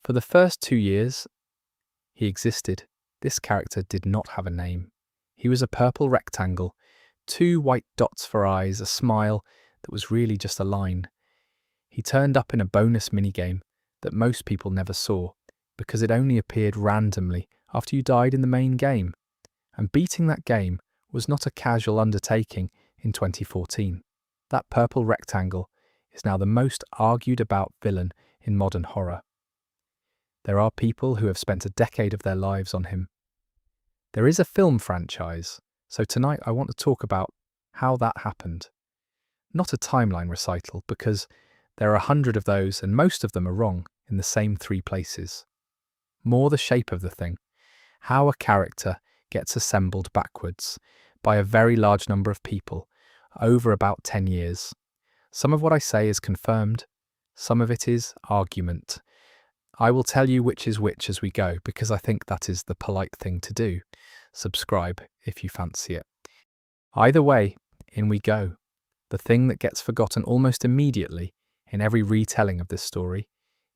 For the first 2 years he existed, this character did not have a name. He was a purple rectangle, 2 white dots for eyes, a smile that was really just a line. He turned up in a bonus minigame that most people never saw, because it only appeared randomly after you died in the main game. And beating that game was not a casual undertaking in 2014. That purple rectangle is now the most argued about villain in modern horror. There are people who have spent a decade of their lives on him. There is a film franchise, so tonight I want to talk about how that happened. Not a timeline recital, because there are 100 of those and most of them are wrong in the same 3 places. More the shape of the thing, how a character gets assembled backwards by a very large number of people over about 10 years. Some of what I say is confirmed, some of it is argument. I will tell you which is which as we go, because I think that is the polite thing to do. Subscribe if you fancy it. Either way, in we go. The thing that gets forgotten almost immediately in every retelling of this story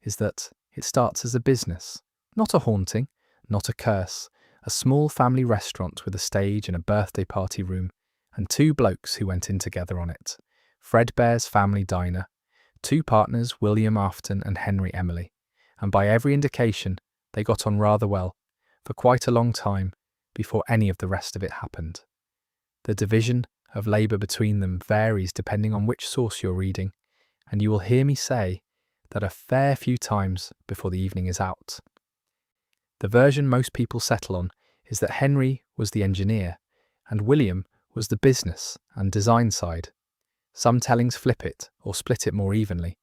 is that it starts as a business, not a haunting, not a curse, a small family restaurant with a stage and a birthday party room, and 2 blokes who went in together on it. Fredbear's Family Diner, 2 partners, William Afton and Henry Emily, and by every indication they got on rather well for quite a long time before any of the rest of it happened. The division of labour between them varies depending on which source you're reading, and you will hear me say that a fair few times before the evening is out. The version most people settle on is that Henry was the engineer and William was the business and design side. Some tellings flip it or split it more evenly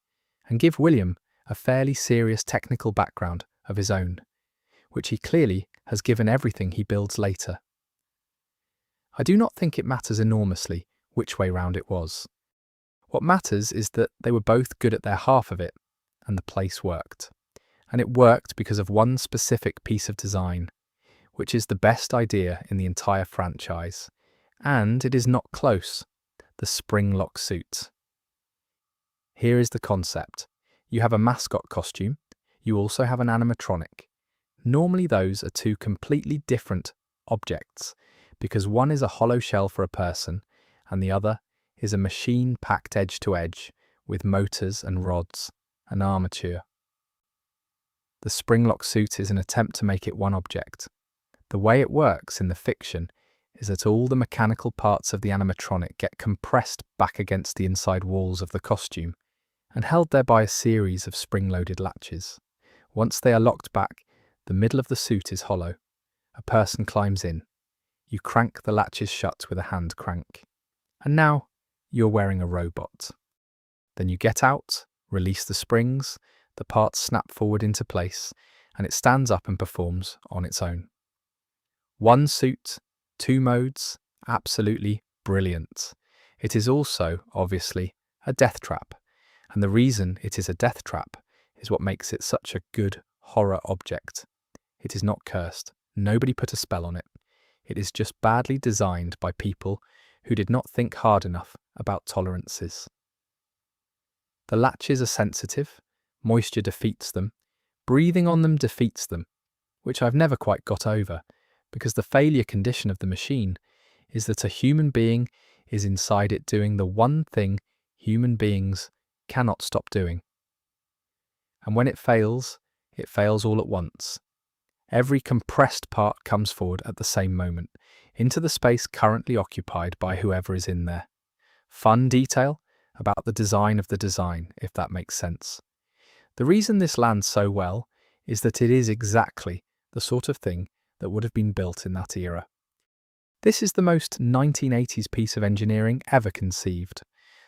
and give William a fairly serious technical background of his own, which he clearly has given everything he builds later. I do not think it matters enormously which way round it was. What matters is that they were both good at their half of it, and the place worked. And it worked because of one specific piece of design, which is the best idea in the entire franchise. And it is not close: the spring lock suit. Here is the concept. You have a mascot costume, you also have an animatronic. Normally those are 2 completely different objects, because one is a hollow shell for a person, and the other is a machine packed edge to edge with motors and rods and armature. The spring-lock suit is an attempt to make it one object. The way it works in the fiction is that all the mechanical parts of the animatronic get compressed back against the inside walls of the costume and held there by a series of spring-loaded latches. Once they are locked back, the middle of the suit is hollow. A person climbs in. You crank the latches shut with a hand crank. And now you're wearing a robot. Then you get out, release the springs, the parts snap forward into place, and it stands up and performs on its own. 1 suit, 2 modes, absolutely brilliant. It is also, obviously, a death trap, and the reason it is a death trap is what makes it such a good horror object. It is not cursed. Nobody put a spell on it. It is just badly designed by people who did not think hard enough about tolerances. The latches are sensitive, moisture defeats them, breathing on them defeats them, which I've never quite got over, because the failure condition of the machine is that a human being is inside it doing the one thing human beings cannot stop doing. And when it fails all at once. Every compressed part comes forward at the same moment, into the space currently occupied by whoever is in there. Fun detail about the design of the design, if that makes sense. The reason this lands so well is that it is exactly the sort of thing that would have been built in that era. This is the most 1980s piece of engineering ever conceived,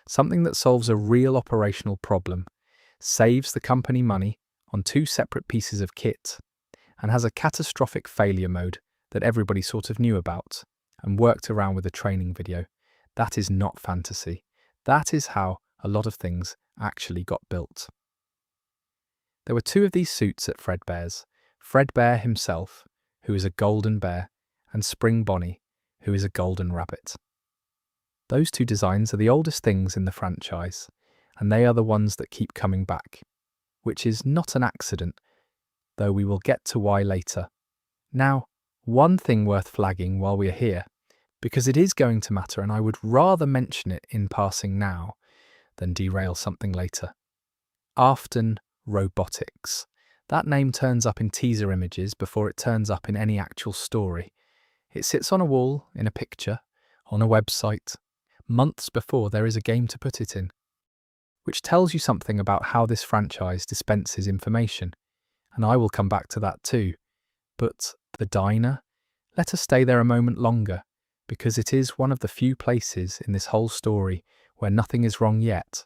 something that solves a real operational problem, saves the company money on 2 separate pieces of kit, and has a catastrophic failure mode that everybody sort of knew about and worked around with a training video. That is not fantasy. That is how a lot of things actually got built. There were 2 of these suits at Fredbear's. Fredbear himself, who is a golden bear, and Spring Bonnie, who is a golden rabbit. Those 2 designs are the oldest things in the franchise, and they are the ones that keep coming back, which is not an accident, though we will get to why later. Now, one thing worth flagging while we are here, because it is going to matter and I would rather mention it in passing now than derail something later. Afton Robotics. That name turns up in teaser images before it turns up in any actual story. It sits on a wall, in a picture, on a website, months before there is a game to put it in, which tells you something about how this franchise dispenses information, and I will come back to that too. But the diner? Let us stay there a moment longer, because it is one of the few places in this whole story where nothing is wrong yet.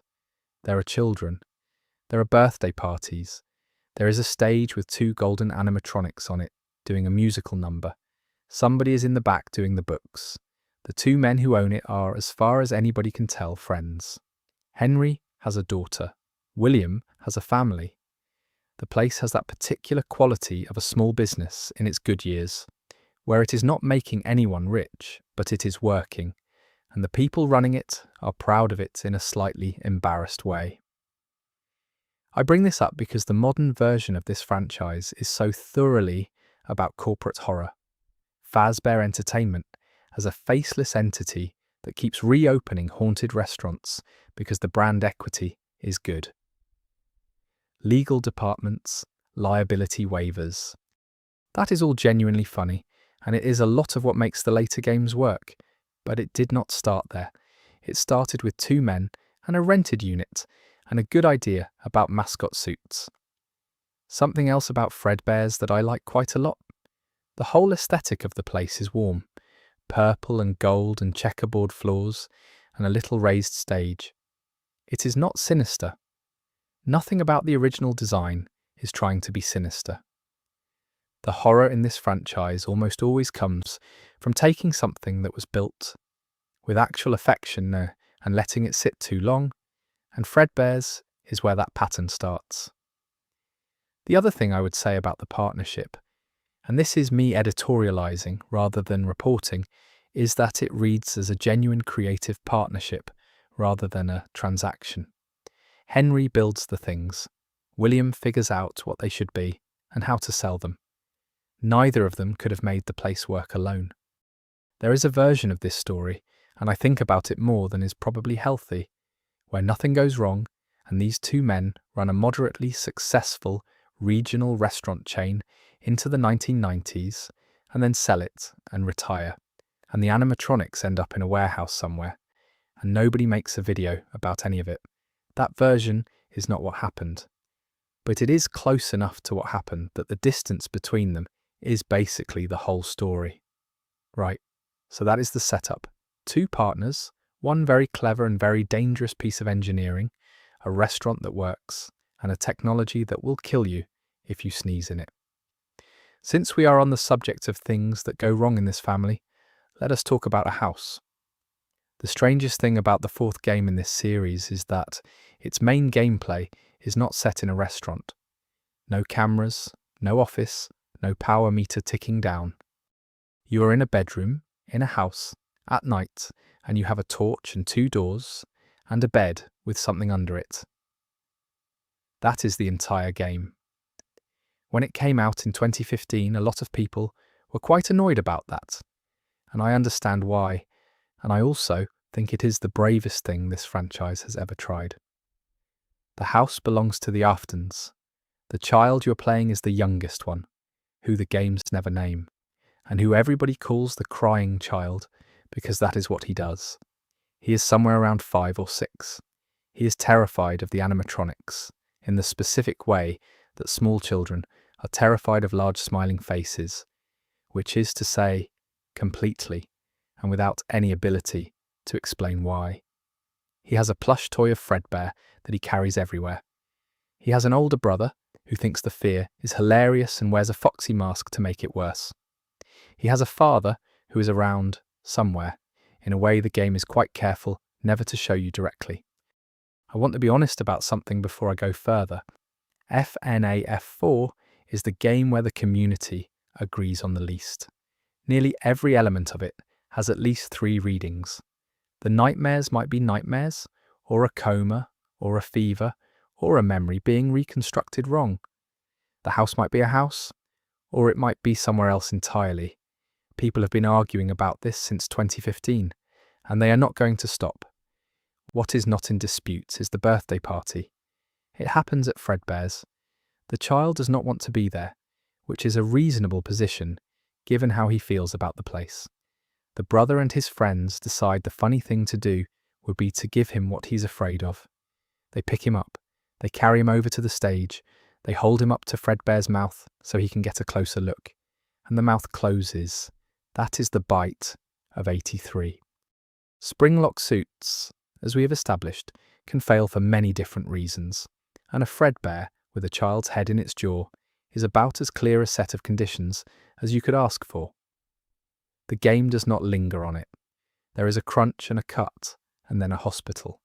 There are children. There are birthday parties. There is a stage with 2 golden animatronics on it, doing a musical number. Somebody is in the back doing the books. The 2 men who own it are, as far as anybody can tell, friends. Henry has a daughter. William has a family. The place has that particular quality of a small business in its good years, where it is not making anyone rich, but it is working, and the people running it are proud of it in a slightly embarrassed way. I bring this up because the modern version of this franchise is so thoroughly about corporate horror. Fazbear Entertainment as a faceless entity that keeps reopening haunted restaurants because the brand equity is good. Legal departments, liability waivers. That is all genuinely funny, and it is a lot of what makes the later games work. But it did not start there. It started with 2 men and a rented unit, and a good idea about mascot suits. Something else about Fredbears that I like quite a lot. The whole aesthetic of the place is warm. Purple and gold and checkerboard floors, and a little raised stage. It is not sinister. Nothing about the original design is trying to be sinister. The horror in this franchise almost always comes from taking something that was built with actual affection and letting it sit too long, and Fredbears is where that pattern starts. The other thing I would say about the partnership, and this is me editorializing rather than reporting, is that it reads as a genuine creative partnership rather than a transaction. Henry builds the things. William figures out what they should be and how to sell them. Neither of them could have made the place work alone. There is a version of this story, and I think about it more than is probably healthy, where nothing goes wrong and these 2 men run a moderately successful regional restaurant chain into the 1990s and then sell it and retire, and the animatronics end up in a warehouse somewhere, and nobody makes a video about any of it. That version is not what happened, but it is close enough to what happened that the distance between them is basically the whole story. Right, so that is the setup. 2 partners, one very clever and very dangerous piece of engineering, a restaurant that works, and a technology that will kill you if you sneeze in it. Since we are on the subject of things that go wrong in this family, let us talk about a house. The strangest thing about the 4th game in this series is that its main gameplay is not set in a restaurant. No cameras, no office, no power meter ticking down. You are in a bedroom, in a house, at night, and you have a torch and 2 doors, and a bed with something under it. That is the entire game. When it came out in 2015, a lot of people were quite annoyed about that, and I understand why, and I also think it is the bravest thing this franchise has ever tried. The house belongs to the Aftons. The child you're playing is the youngest one, who the games never name, and who everybody calls the crying child because that is what he does. He is somewhere around 5 or 6. He is terrified of the animatronics in the specific way that small children are terrified of large smiling faces, which is to say, completely, and without any ability to explain why. He has a plush toy of Fredbear that he carries everywhere. He has an older brother who thinks the fear is hilarious and wears a foxy mask to make it worse. He has a father who is around somewhere, in a way the game is quite careful never to show you directly. I want to be honest about something before I go further. FNAF4 is the game where the community agrees on the least. Nearly every element of it has at least 3 readings. The nightmares might be nightmares, or a coma, or a fever, or a memory being reconstructed wrong. The house might be a house, or it might be somewhere else entirely. People have been arguing about this since 2015, and they are not going to stop. What is not in dispute is the birthday party. It happens at Fredbear's. The child does not want to be there, which is a reasonable position given how he feels about the place. The brother and his friends decide the funny thing to do would be to give him what he's afraid of. They pick him up, they carry him over to the stage, they hold him up to Fredbear's mouth so he can get a closer look, and the mouth closes. That is the bite of 83. Spring-lock suits, as we have established, can fail for many different reasons, and a Fredbear with a child's head in its jaw is about as clear a set of conditions as you could ask for. The game does not linger on it. There is a crunch and a cut, and then a hospital.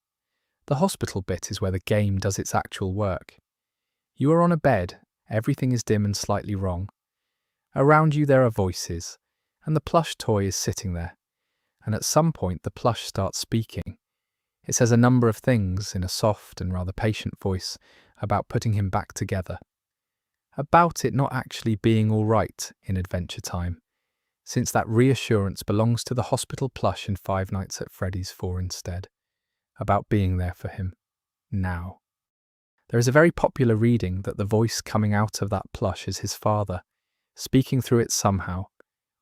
The hospital bit is where the game does its actual work. You are on a bed, everything is dim and slightly wrong. Around you there are voices, and the plush toy is sitting there, and at some point the plush starts speaking. It says a number of things in a soft and rather patient voice about putting him back together. About it not actually being all right in Adventure Time, since that reassurance belongs to the hospital plush in Five Nights at Freddy's 4 instead. About being there for him. Now. There is a very popular reading that the voice coming out of that plush is his father, speaking through it somehow,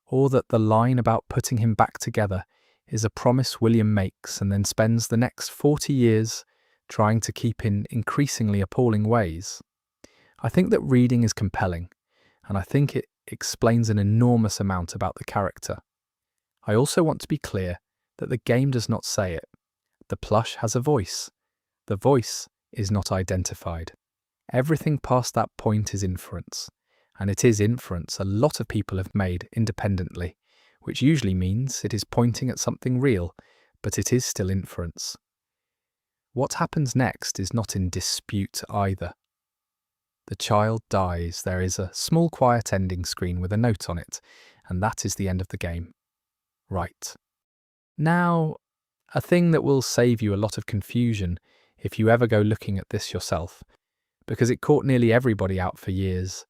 or that the line about putting him back together is a promise William makes and then spends the next 40 years trying to keep in increasingly appalling ways. I think that reading is compelling, and I think it explains an enormous amount about the character. I also want to be clear that the game does not say it. The plush has a voice. The voice is not identified. Everything past that point is inference, and it is inference a lot of people have made independently, which usually means it is pointing at something real, but it is still inference. What happens next is not in dispute either. The child dies. There is a small quiet ending screen with a note on it, and that is the end of the game. Right. Now, a thing that will save you a lot of confusion if you ever go looking at this yourself, because it caught nearly everybody out for years,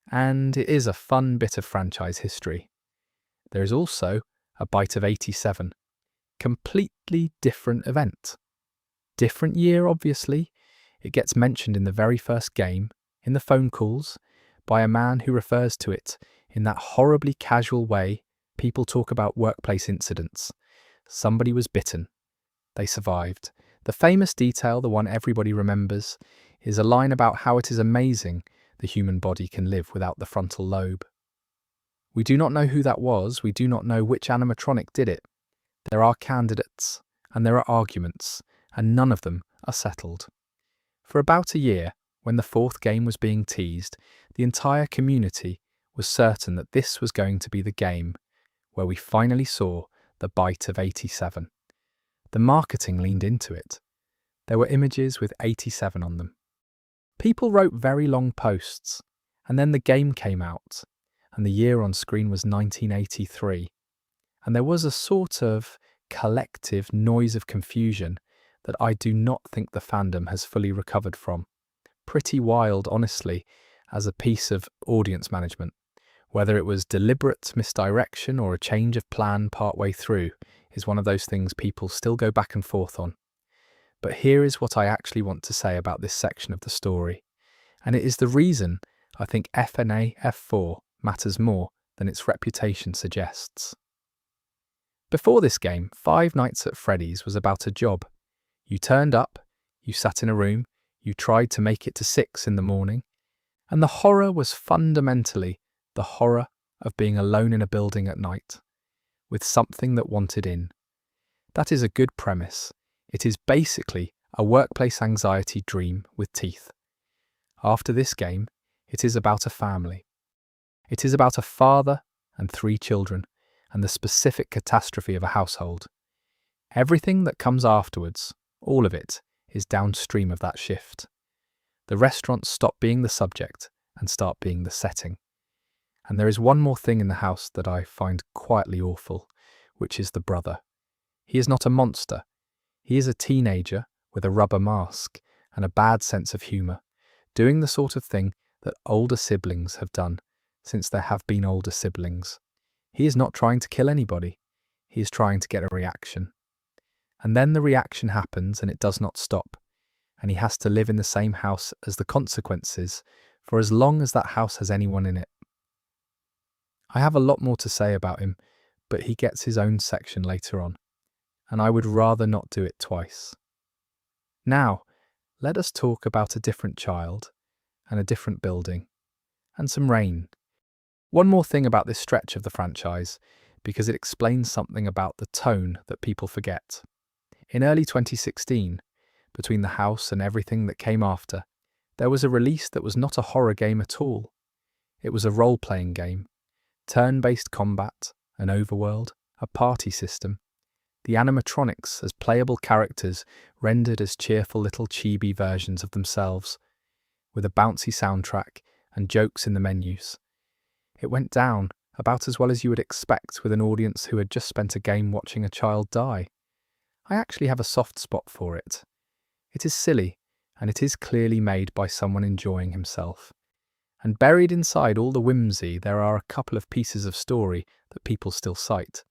and it is a fun bit of franchise history. There is also a bite of 87. Completely different event. Different year, obviously. It gets mentioned in the very first game, in the phone calls, by a man who refers to it in that horribly casual way people talk about workplace incidents. Somebody was bitten. They survived. The famous detail, the one everybody remembers, is a line about how it is amazing the human body can live without the frontal lobe. We do not know who that was. We do not know which animatronic did it. There are candidates, and there are arguments, and none of them are settled. For about a year, when the fourth game was being teased, the entire community was certain that this was going to be the game where we finally saw the bite of 87. The marketing leaned into it. There were images with 87 on them. People wrote very long posts, and then the game came out, and the year on screen was 1983. And there was a sort of collective noise of confusion that I do not think the fandom has fully recovered from. Pretty wild, honestly, as a piece of audience management. Whether it was deliberate misdirection or a change of plan partway through is one of those things people still go back and forth on. But here is what I actually want to say about this section of the story, and it is the reason I think FNA F4 matters more than its reputation suggests. Before this game, Five Nights at Freddy's was about a job. You turned up, you sat in a room, you tried to make it to 6 in the morning, and the horror was fundamentally the horror of being alone in a building at night, with something that wanted in. That is a good premise. It is basically a workplace anxiety dream with teeth. After this game, it is about a family. It is about a father and 3 children, and the specific catastrophe of a household. Everything that comes afterwards, all of it, is downstream of that shift. The restaurants stop being the subject and start being the setting. And there is one more thing in the house that I find quietly awful, which is the brother. He is not a monster. He is a teenager with a rubber mask and a bad sense of humour, doing the sort of thing that older siblings have done since there have been older siblings. He is not trying to kill anybody. He is trying to get a reaction. And then the reaction happens and it does not stop. And he has to live in the same house as the consequences for as long as that house has anyone in it. I have a lot more to say about him, but he gets his own section later on, and I would rather not do it twice. Now, let us talk about a different child, and a different building, and some rain. One more thing about this stretch of the franchise, because it explains something about the tone that people forget. In early 2016, between the house and everything that came after, there was a release that was not a horror game at all. It was a role-playing game, turn-based combat, an overworld, a party system, the animatronics as playable characters rendered as cheerful little chibi versions of themselves, with a bouncy soundtrack and jokes in the menus. It went down about as well as you would expect with an audience who had just spent a game watching a child die. I actually have a soft spot for it. It is silly, and it is clearly made by someone enjoying himself. And buried inside all the whimsy, there are a couple of pieces of story that people still cite.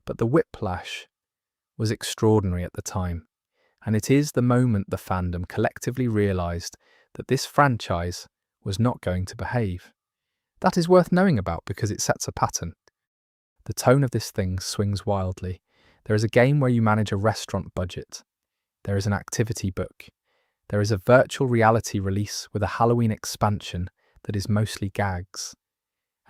But the whiplash was extraordinary at the time, and it is the moment the fandom collectively realised that this franchise was not going to behave. That is worth knowing about because it sets a pattern. The tone of this thing swings wildly. There is a game where you manage a restaurant budget. There is an activity book. There is a virtual reality release with a Halloween expansion that is mostly gags.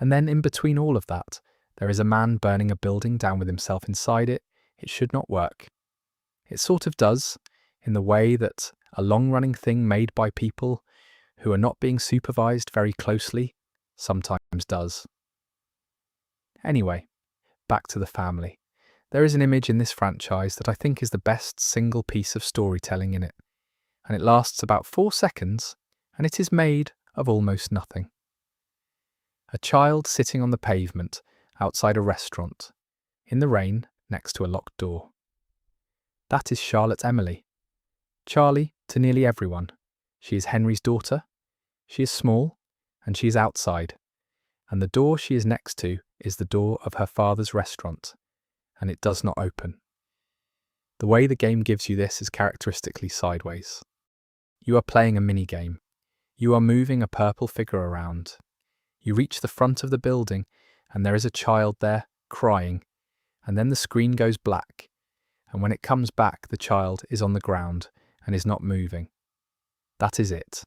And then in between all of that, there is a man burning a building down with himself inside it. It should not work. It sort of does, in the way that a long-running thing made by people who are not being supervised very closely sometimes does. Anyway, back to the family. There is an image in this franchise that I think is the best single piece of storytelling in it, and it lasts about 4 seconds, and it is made of almost nothing. A child sitting on the pavement outside a restaurant, in the rain next to a locked door. That is Charlotte Emily. Charlie to nearly everyone. She is Henry's daughter. She is small, and she is outside, and the door she is next to is the door of her father's restaurant, and it does not open. The way the game gives you this is characteristically sideways. You are playing a minigame. You are moving a purple figure around. You reach the front of the building, and there is a child there, crying, and then the screen goes black, and when it comes back, the child is on the ground and is not moving. That is it.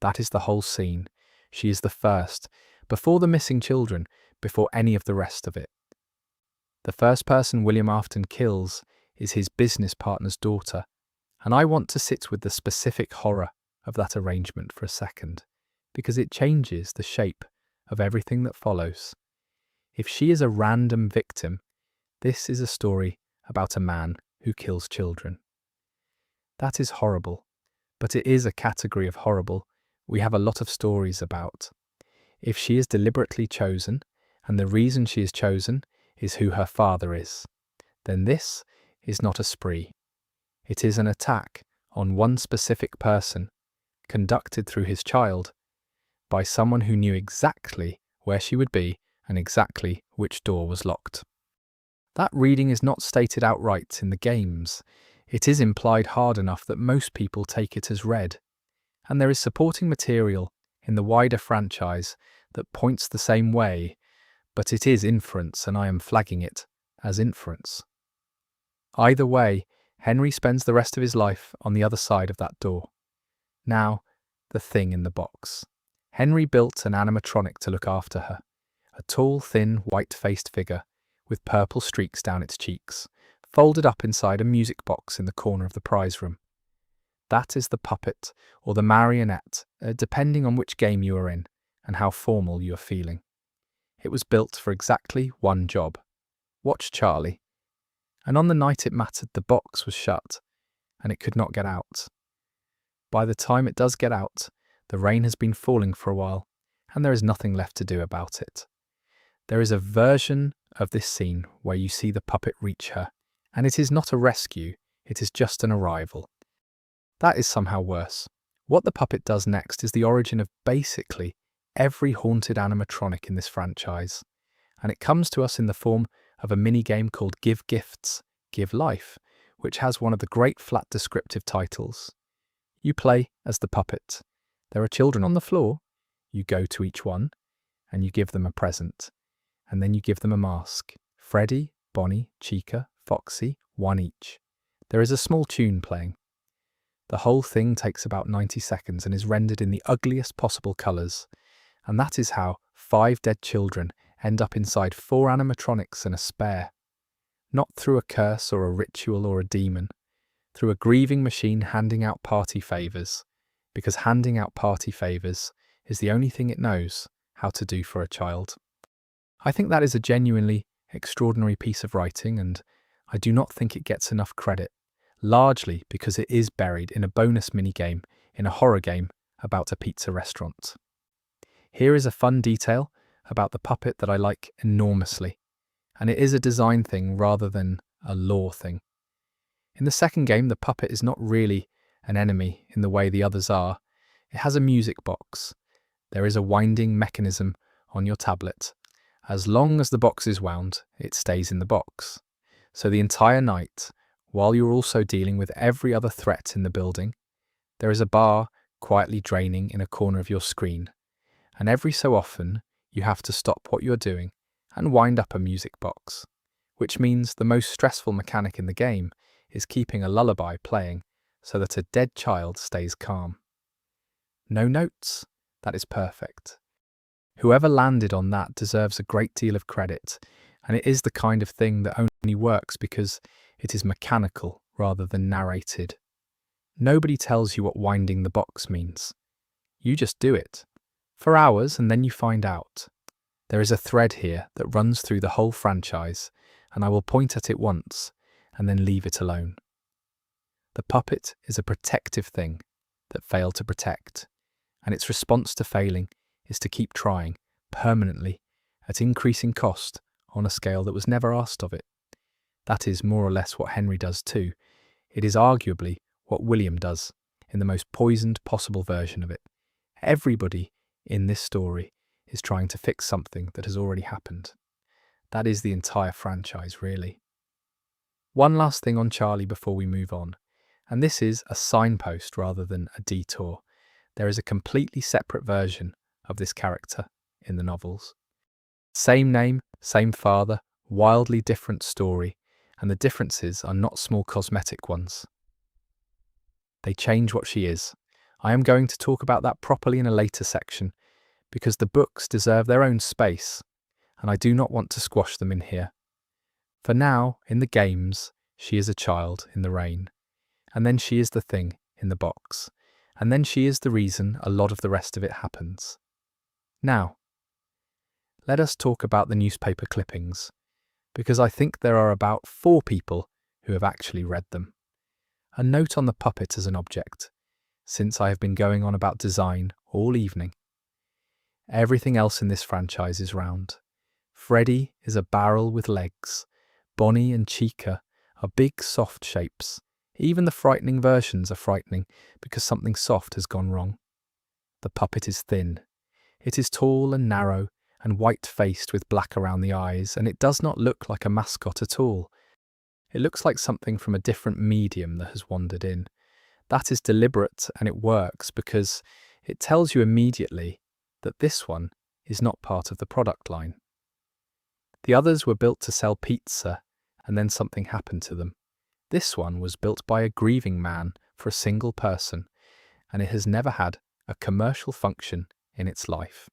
That is the whole scene. She is the first, before the missing children, before any of the rest of it. The first person William Afton kills is his business partner's daughter, and I want to sit with the specific horror of that arrangement for a second, because it changes the shape of everything that follows. If she is a random victim, this is a story about a man who kills children. That is horrible, but it is a category of horrible we have a lot of stories about. If she is deliberately chosen, and the reason she is chosen is who her father is, then this is not a spree. It is an attack on one specific person, conducted through his child, by someone who knew exactly where she would be and exactly which door was locked. That reading is not stated outright in the games. It is implied hard enough that most people take it as read, and there is supporting material in the wider franchise that points the same way, but it is inference, and I am flagging it as inference. Either way, Henry spends the rest of his life on the other side of that door. Now, the thing in the box. Henry built an animatronic to look after her, a tall, thin, white-faced figure with purple streaks down its cheeks, folded up inside a music box in the corner of the prize room. That is the puppet, or the marionette, depending on which game you are in and how formal you are feeling. It was built for exactly one job. Watch Charlie. And on the night it mattered, the box was shut, and it could not get out. By the time it does get out, the rain has been falling for a while, and there is nothing left to do about it. There is a version of this scene where you see the puppet reach her, and it is not a rescue, it is just an arrival. That is somehow worse. What the puppet does next is the origin of basically every haunted animatronic in this franchise, and it comes to us in the form of a minigame called Give Gifts, Give Life, which has one of the great flat descriptive titles. You play as the puppet. There are children on the floor. You go to each one, and you give them a present, and then you give them a mask. Freddy, Bonnie, Chica, Foxy, one each. There is a small tune playing. The whole thing takes about 90 seconds and is rendered in the ugliest possible colours, and that is how 5 dead children end up inside 4 animatronics and a spare. Not through a curse or a ritual or a demon, through a grieving machine handing out party favours, because handing out party favours is the only thing it knows how to do for a child. I think that is a genuinely extraordinary piece of writing, and I do not think it gets enough credit, largely because it is buried in a bonus minigame in a horror game about a pizza restaurant. Here is a fun detail about the puppet that I like enormously, and it is a design thing rather than a lore thing. In the second game, the puppet is not really an enemy in the way the others are. It has a music box. There is a winding mechanism on your tablet. As long as the box is wound, it stays in the box. So the entire night, while you're also dealing with every other threat in the building, there is a bar quietly draining in a corner of your screen. And every so often, you have to stop what you're doing and wind up a music box, which means the most stressful mechanic in the game is keeping a lullaby playing so that a dead child stays calm. No notes? That is perfect. Whoever landed on that deserves a great deal of credit, and it is the kind of thing that only works because it is mechanical rather than narrated. Nobody tells you what winding the box means. You just do it. For hours, and then you find out. There is a thread here that runs through the whole franchise, and I will point at it once, and then leave it alone. The puppet is a protective thing that failed to protect, and its response to failing is to keep trying, permanently, at increasing cost, on a scale that was never asked of it. That is more or less what Henry does too. It is arguably what William does, in the most poisoned possible version of it. Everybody in this story is trying to fix something that has already happened. That is the entire franchise, really. One last thing on Charlie before we move on, and this is a signpost rather than a detour. There is a completely separate version of this character in the novels. Same name, same father, wildly different story, and the differences are not small cosmetic ones. They change what she is. I am going to talk about that properly in a later section, because the books deserve their own space, and I do not want to squash them in here. For now, in the games, she is a child in the rain, and then she is the thing in the box, and then she is the reason a lot of the rest of it happens. Now, let us talk about the newspaper clippings, because I think there are about 4 people who have actually read them. A note on the puppet as an object, since I have been going on about design all evening. Everything else in this franchise is round. Freddy is a barrel with legs. Bonnie and Chica are big, soft shapes. Even the frightening versions are frightening because something soft has gone wrong. The puppet is thin. It is tall and narrow and white-faced with black around the eyes, and it does not look like a mascot at all. It looks like something from a different medium that has wandered in. That is deliberate, and it works because it tells you immediately that this one is not part of the product line. The others were built to sell pizza, and then something happened to them. This one was built by a grieving man for a single person, and it has never had a commercial function in its life.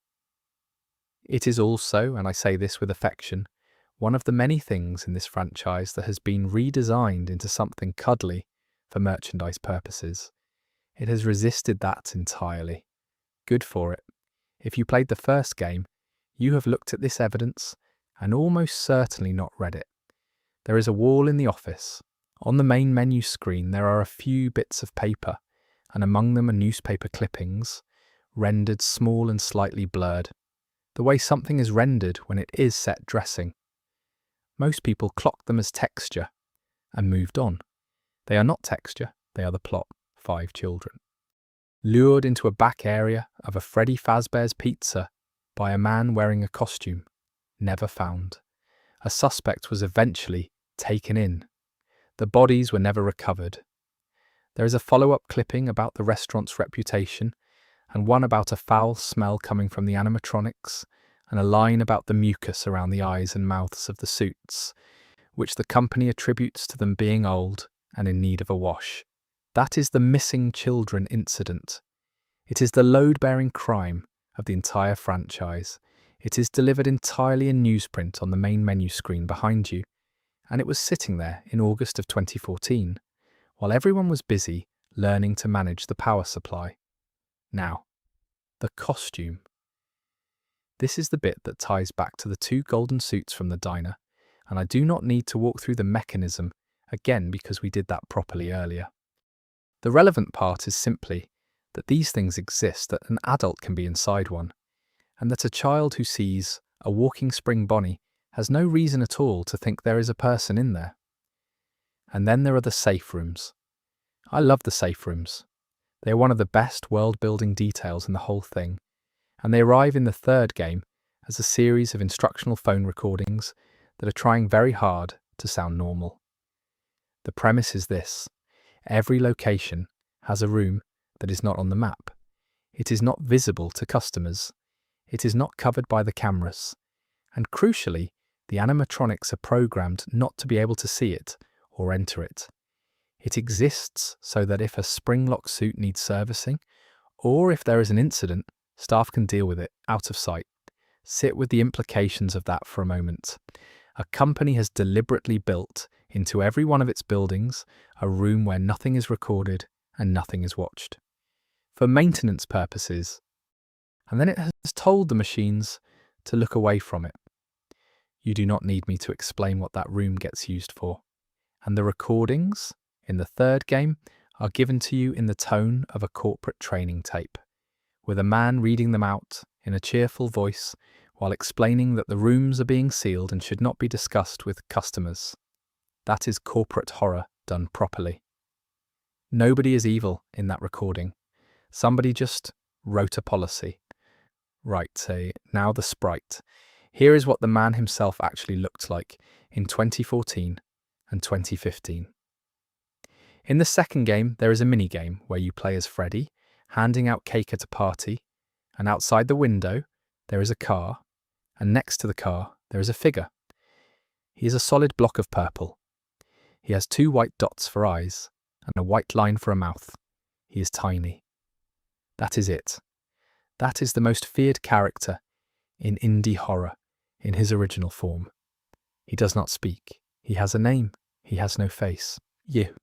It is also, and I say this with affection, one of the many things in this franchise that has been redesigned into something cuddly for merchandise purposes. It has resisted that entirely. Good for it. If you played the first game, you have looked at this evidence and almost certainly not read it. There is a wall in the office. On the main menu screen there are a few bits of paper, and among them are newspaper clippings, rendered small and slightly blurred, the way something is rendered when it is set dressing. Most people clocked them as texture and moved on. They are not texture, they are the plot. 5 children. Lured into a back area of a Freddy Fazbear's Pizza by a man wearing a costume, never found. A suspect was eventually taken in. The bodies were never recovered. There is a follow-up clipping about the restaurant's reputation, and one about a foul smell coming from the animatronics, and a line about the mucus around the eyes and mouths of the suits, which the company attributes to them being old and in need of a wash. That is the missing children incident. It is the load-bearing crime of the entire franchise. It is delivered entirely in newsprint on the main menu screen behind you, and it was sitting there in August of 2014, while everyone was busy learning to manage the power supply. Now, the costume. This is the bit that ties back to the two golden suits from the diner, and I do not need to walk through the mechanism again because we did that properly earlier. The relevant part is simply that these things exist, that an adult can be inside one, and that a child who sees a walking spring bonnie has no reason at all to think there is a person in there. And then there are the safe rooms. I love the safe rooms. They are one of the best world-building details in the whole thing, and they arrive in the third game as a series of instructional phone recordings that are trying very hard to sound normal. The premise is this: every location has a room that is not on the map. It is not visible to customers. It is not covered by the cameras. And crucially, the animatronics are programmed not to be able to see it or enter it. It exists so that if a spring-lock suit needs servicing, or if there is an incident, staff can deal with it out of sight. Sit with the implications of that for a moment. A company has deliberately built into every one of its buildings a room where nothing is recorded and nothing is watched, for maintenance purposes, and then it has told the machines to look away from it. You do not need me to explain what that room gets used for. And the recordings in the third game are given to you in the tone of a corporate training tape, with a man reading them out in a cheerful voice while explaining that the rooms are being sealed and should not be discussed with customers. That is corporate horror done properly. Nobody is evil in that recording. Somebody just wrote a policy. Right, say, now the sprite. Here is what the man himself actually looked like in 2014 and 2015. In the second game, there is a minigame where you play as Freddy, handing out cake at a party, and outside the window, there is a car, and next to the car, there is a figure. He is a solid block of purple. He has 2 white dots for eyes, and a white line for a mouth. He is tiny. That is it. That is the most feared character in indie horror in his original form. He does not speak. He has a name. He has no face. You.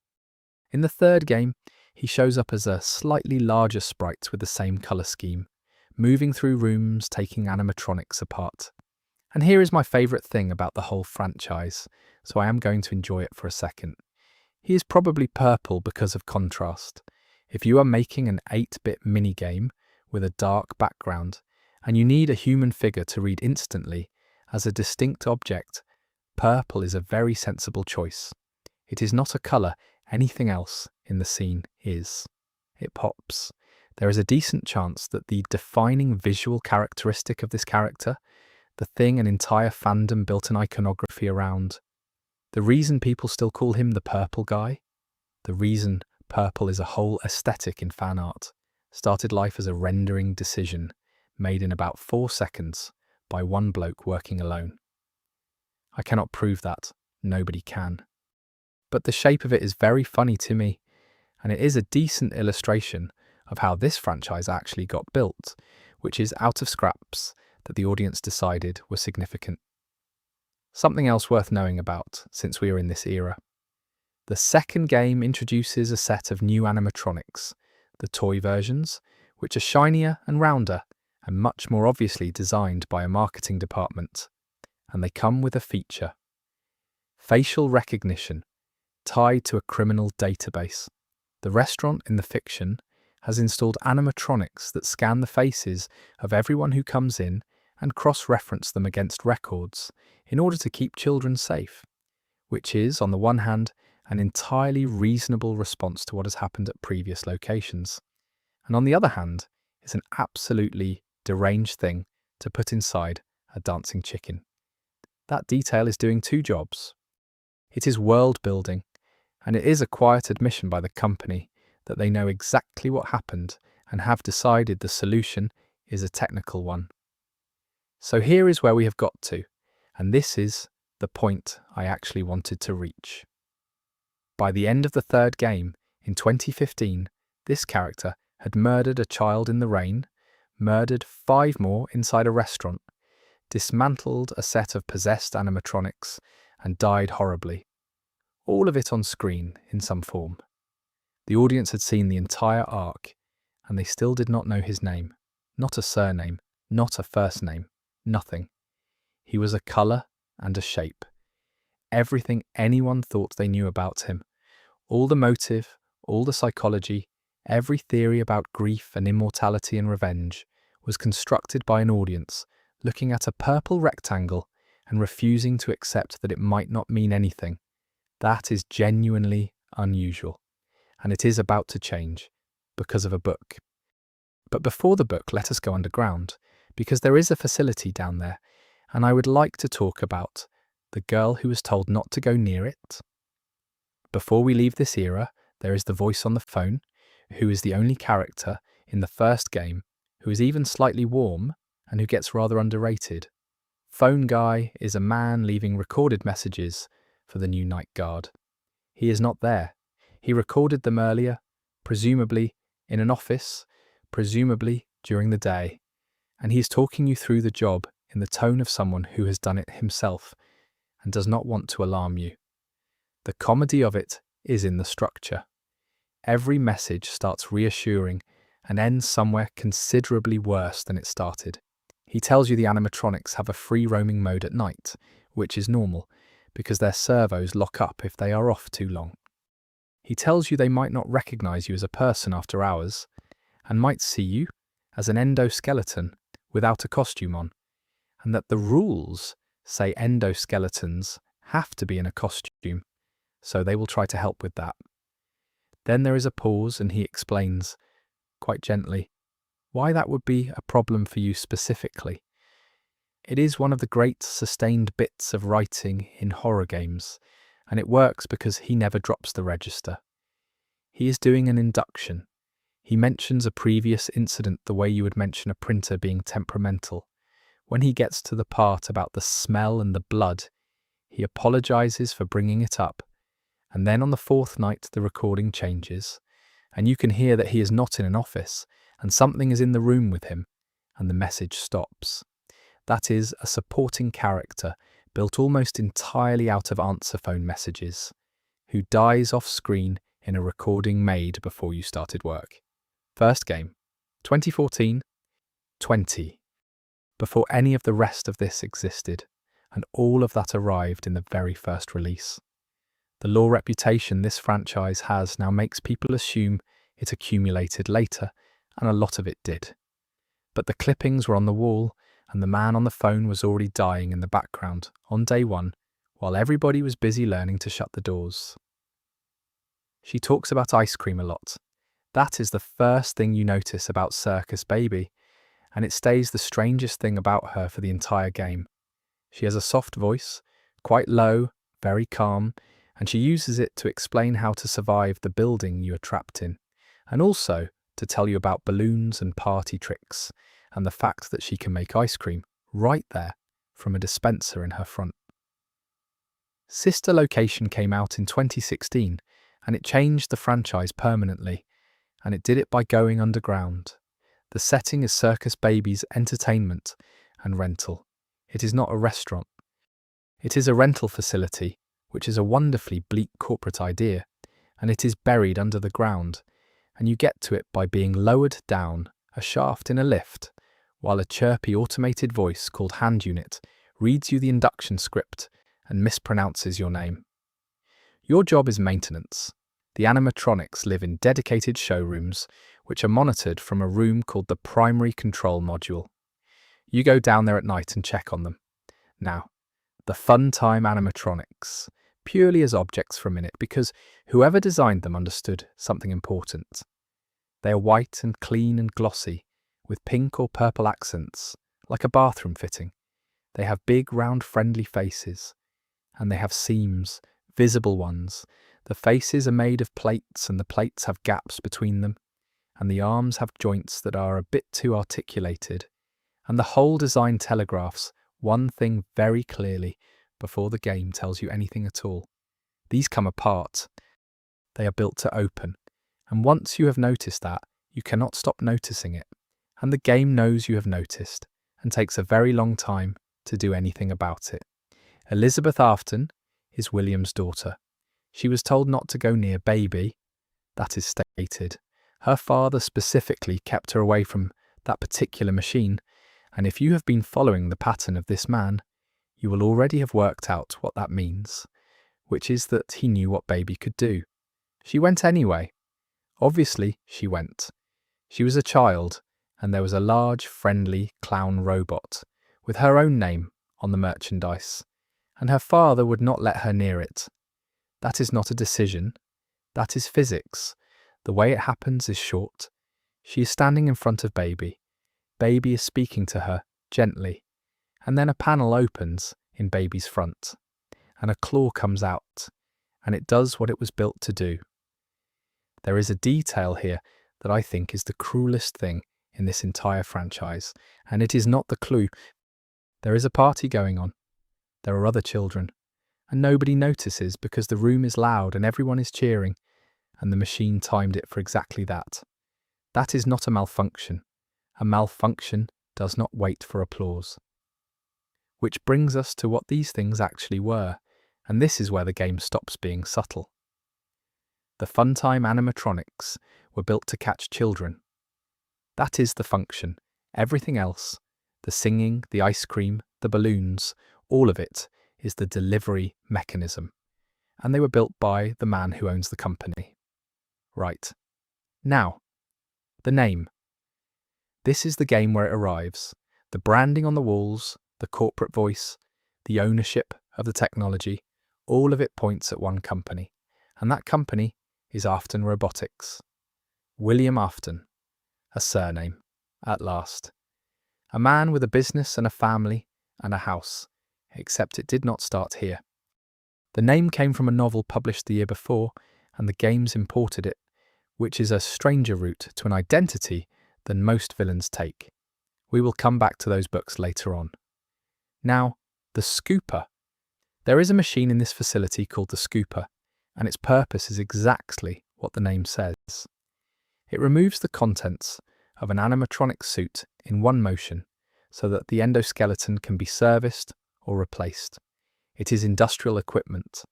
In the third game, he shows up as a slightly larger sprite with the same colour scheme, moving through rooms, taking animatronics apart. And here is my favourite thing about the whole franchise, so I am going to enjoy it for a second. He is probably purple because of contrast. If you are making an 8-bit minigame with a dark background, and you need a human figure to read instantly as a distinct object, purple is a very sensible choice. It is not a colour anything else in the scene is. It pops. There is a decent chance that the defining visual characteristic of this character, the thing an entire fandom built an iconography around, the reason people still call him the purple guy, the reason purple is a whole aesthetic in fan art, started life as a rendering decision made in about 4 seconds by one bloke working alone. I cannot prove that. Nobody can. But the shape of it is very funny to me, and it is a decent illustration of how this franchise actually got built, which is out of scraps that the audience decided were significant. Something else worth knowing about, since we are in this era. The second game introduces a set of new animatronics, the toy versions, which are shinier and rounder, and much more obviously designed by a marketing department. And they come with a feature: facial recognition, tied to a criminal database. The restaurant in the fiction has installed animatronics that scan the faces of everyone who comes in and cross-reference them against records in order to keep children safe, which is, on the one hand, an entirely reasonable response to what has happened at previous locations, and on the other hand, is an absolutely deranged thing to put inside a dancing chicken. That detail is doing two jobs. It is world building, and it is a quiet admission by the company that they know exactly what happened and have decided the solution is a technical one. So here is where we have got to, and this is the point I actually wanted to reach. By the end of the third game, in 2015, this character had murdered a child in the rain, murdered 5 more inside a restaurant, dismantled a set of possessed animatronics, and died horribly. All of it on screen in some form. The audience had seen the entire arc, and they still did not know his name. Not a surname, not a first name, nothing. He was a colour and a shape. Everything anyone thought they knew about him. All the motive, all the psychology, every theory about grief and immortality and revenge was constructed by an audience looking at a purple rectangle and refusing to accept that it might not mean anything. That is genuinely unusual, and it is about to change because of a book. But before the book, let us go underground, because there is a facility down there, and I would like to talk about the girl who was told not to go near it. Before we leave this era, there is the voice on the phone, who is the only character in the first game who is even slightly warm and who gets rather underrated. Phone Guy is a man leaving recorded messages for the new night guard. He is not there. He recorded them earlier, presumably in an office, presumably during the day, and he is talking you through the job in the tone of someone who has done it himself and does not want to alarm you. The comedy of it is in the structure. Every message starts reassuring and ends somewhere considerably worse than it started. He tells you the animatronics have a free roaming mode at night, which is normal, because their servos lock up if they are off too long. He tells you they might not recognize you as a person after hours, and might see you as an endoskeleton without a costume on, and that the rules say endoskeletons have to be in a costume, so they will try to help with that. Then there is a pause and he explains, quite gently, why that would be a problem for you specifically. It is one of the great sustained bits of writing in horror games, and it works because he never drops the register. He is doing an induction. He mentions a previous incident the way you would mention a printer being temperamental. When he gets to the part about the smell and the blood, he apologizes for bringing it up, and then on the 4th night the recording changes, and you can hear that he is not in an office, and something is in the room with him, and the message stops. That is a supporting character built almost entirely out of answer phone messages, who dies off screen in a recording made before you started work. First game, 2014, 20. Before any of the rest of this existed, and all of that arrived in the very first release. The low reputation this franchise has now makes people assume it accumulated later, and a lot of it did. But the clippings were on the wall, and the man on the phone was already dying in the background on day 1, while everybody was busy learning to shut the doors. She talks about ice cream a lot. That is the first thing you notice about Circus Baby, and it stays the strangest thing about her for the entire game. She has a soft voice, quite low, very calm, and she uses it to explain how to survive the building you are trapped in, and also to tell you about balloons and party tricks, and the fact that she can make ice cream right there from a dispenser in her front. Sister Location came out in 2016, and it changed the franchise permanently, and it did it by going underground. The setting is Circus Baby's entertainment and rental. It is not a restaurant. It is a rental facility, which is a wonderfully bleak corporate idea, and it is buried under the ground, and you get to it by being lowered down a shaft in a lift, while a chirpy automated voice called Hand Unit reads you the induction script and mispronounces your name. Your job is maintenance. The animatronics live in dedicated showrooms, which are monitored from a room called the Primary Control Module. You go down there at night and check on them. Now, the fun time animatronics, purely as objects for a minute, because whoever designed them understood something important. They are white and clean and glossy, with pink or purple accents, like a bathroom fitting. They have big, round, friendly faces, and they have seams, visible ones. The faces are made of plates, and the plates have gaps between them, and the arms have joints that are a bit too articulated, and the whole design telegraphs one thing very clearly before the game tells you anything at all. These come apart. They are built to open, and once you have noticed that, you cannot stop noticing it, and the game knows you have noticed, and takes a very long time to do anything about it. Elizabeth Afton is William's daughter. She was told not to go near Baby, that is stated. Her father specifically kept her away from that particular machine, and if you have been following the pattern of this man, you will already have worked out what that means, which is that he knew what Baby could do. She went anyway. Obviously, she went. She was a child, and there was a large, friendly clown robot with her own name on the merchandise, and her father would not let her near it. That is not a decision. That is physics. The way it happens is short. She is standing in front of Baby. Baby is speaking to her, gently, and then a panel opens in Baby's front, and a claw comes out, and it does what it was built to do. There is a detail here that I think is the cruelest thing in this entire franchise, and it is not the clue. There is a party going on. There are other children, and nobody notices because the room is loud and everyone is cheering, and the machine timed it for exactly that. That is not a malfunction. A malfunction does not wait for applause. Which brings us to what these things actually were, and this is where the game stops being subtle. The Funtime animatronics were built to catch children. That is the function. Everything else, the singing, the ice cream, the balloons, all of it is the delivery mechanism. And they were built by the man who owns the company. Right. Now, the name. This is the game where it arrives. The branding on the walls, the corporate voice, the ownership of the technology, all of it points at one company. And that company is Afton Robotics. William Afton. A surname, at last. A man with a business and a family and a house, except it did not start here. The name came from a novel published the year before, and the games imported it, which is a stranger route to an identity than most villains take. We will come back to those books later on. Now, the scooper. There is a machine in this facility called the scooper, and its purpose is exactly what the name says. It removes the contents of an animatronic suit in one motion so that the endoskeleton can be serviced or replaced. It is industrial equipment.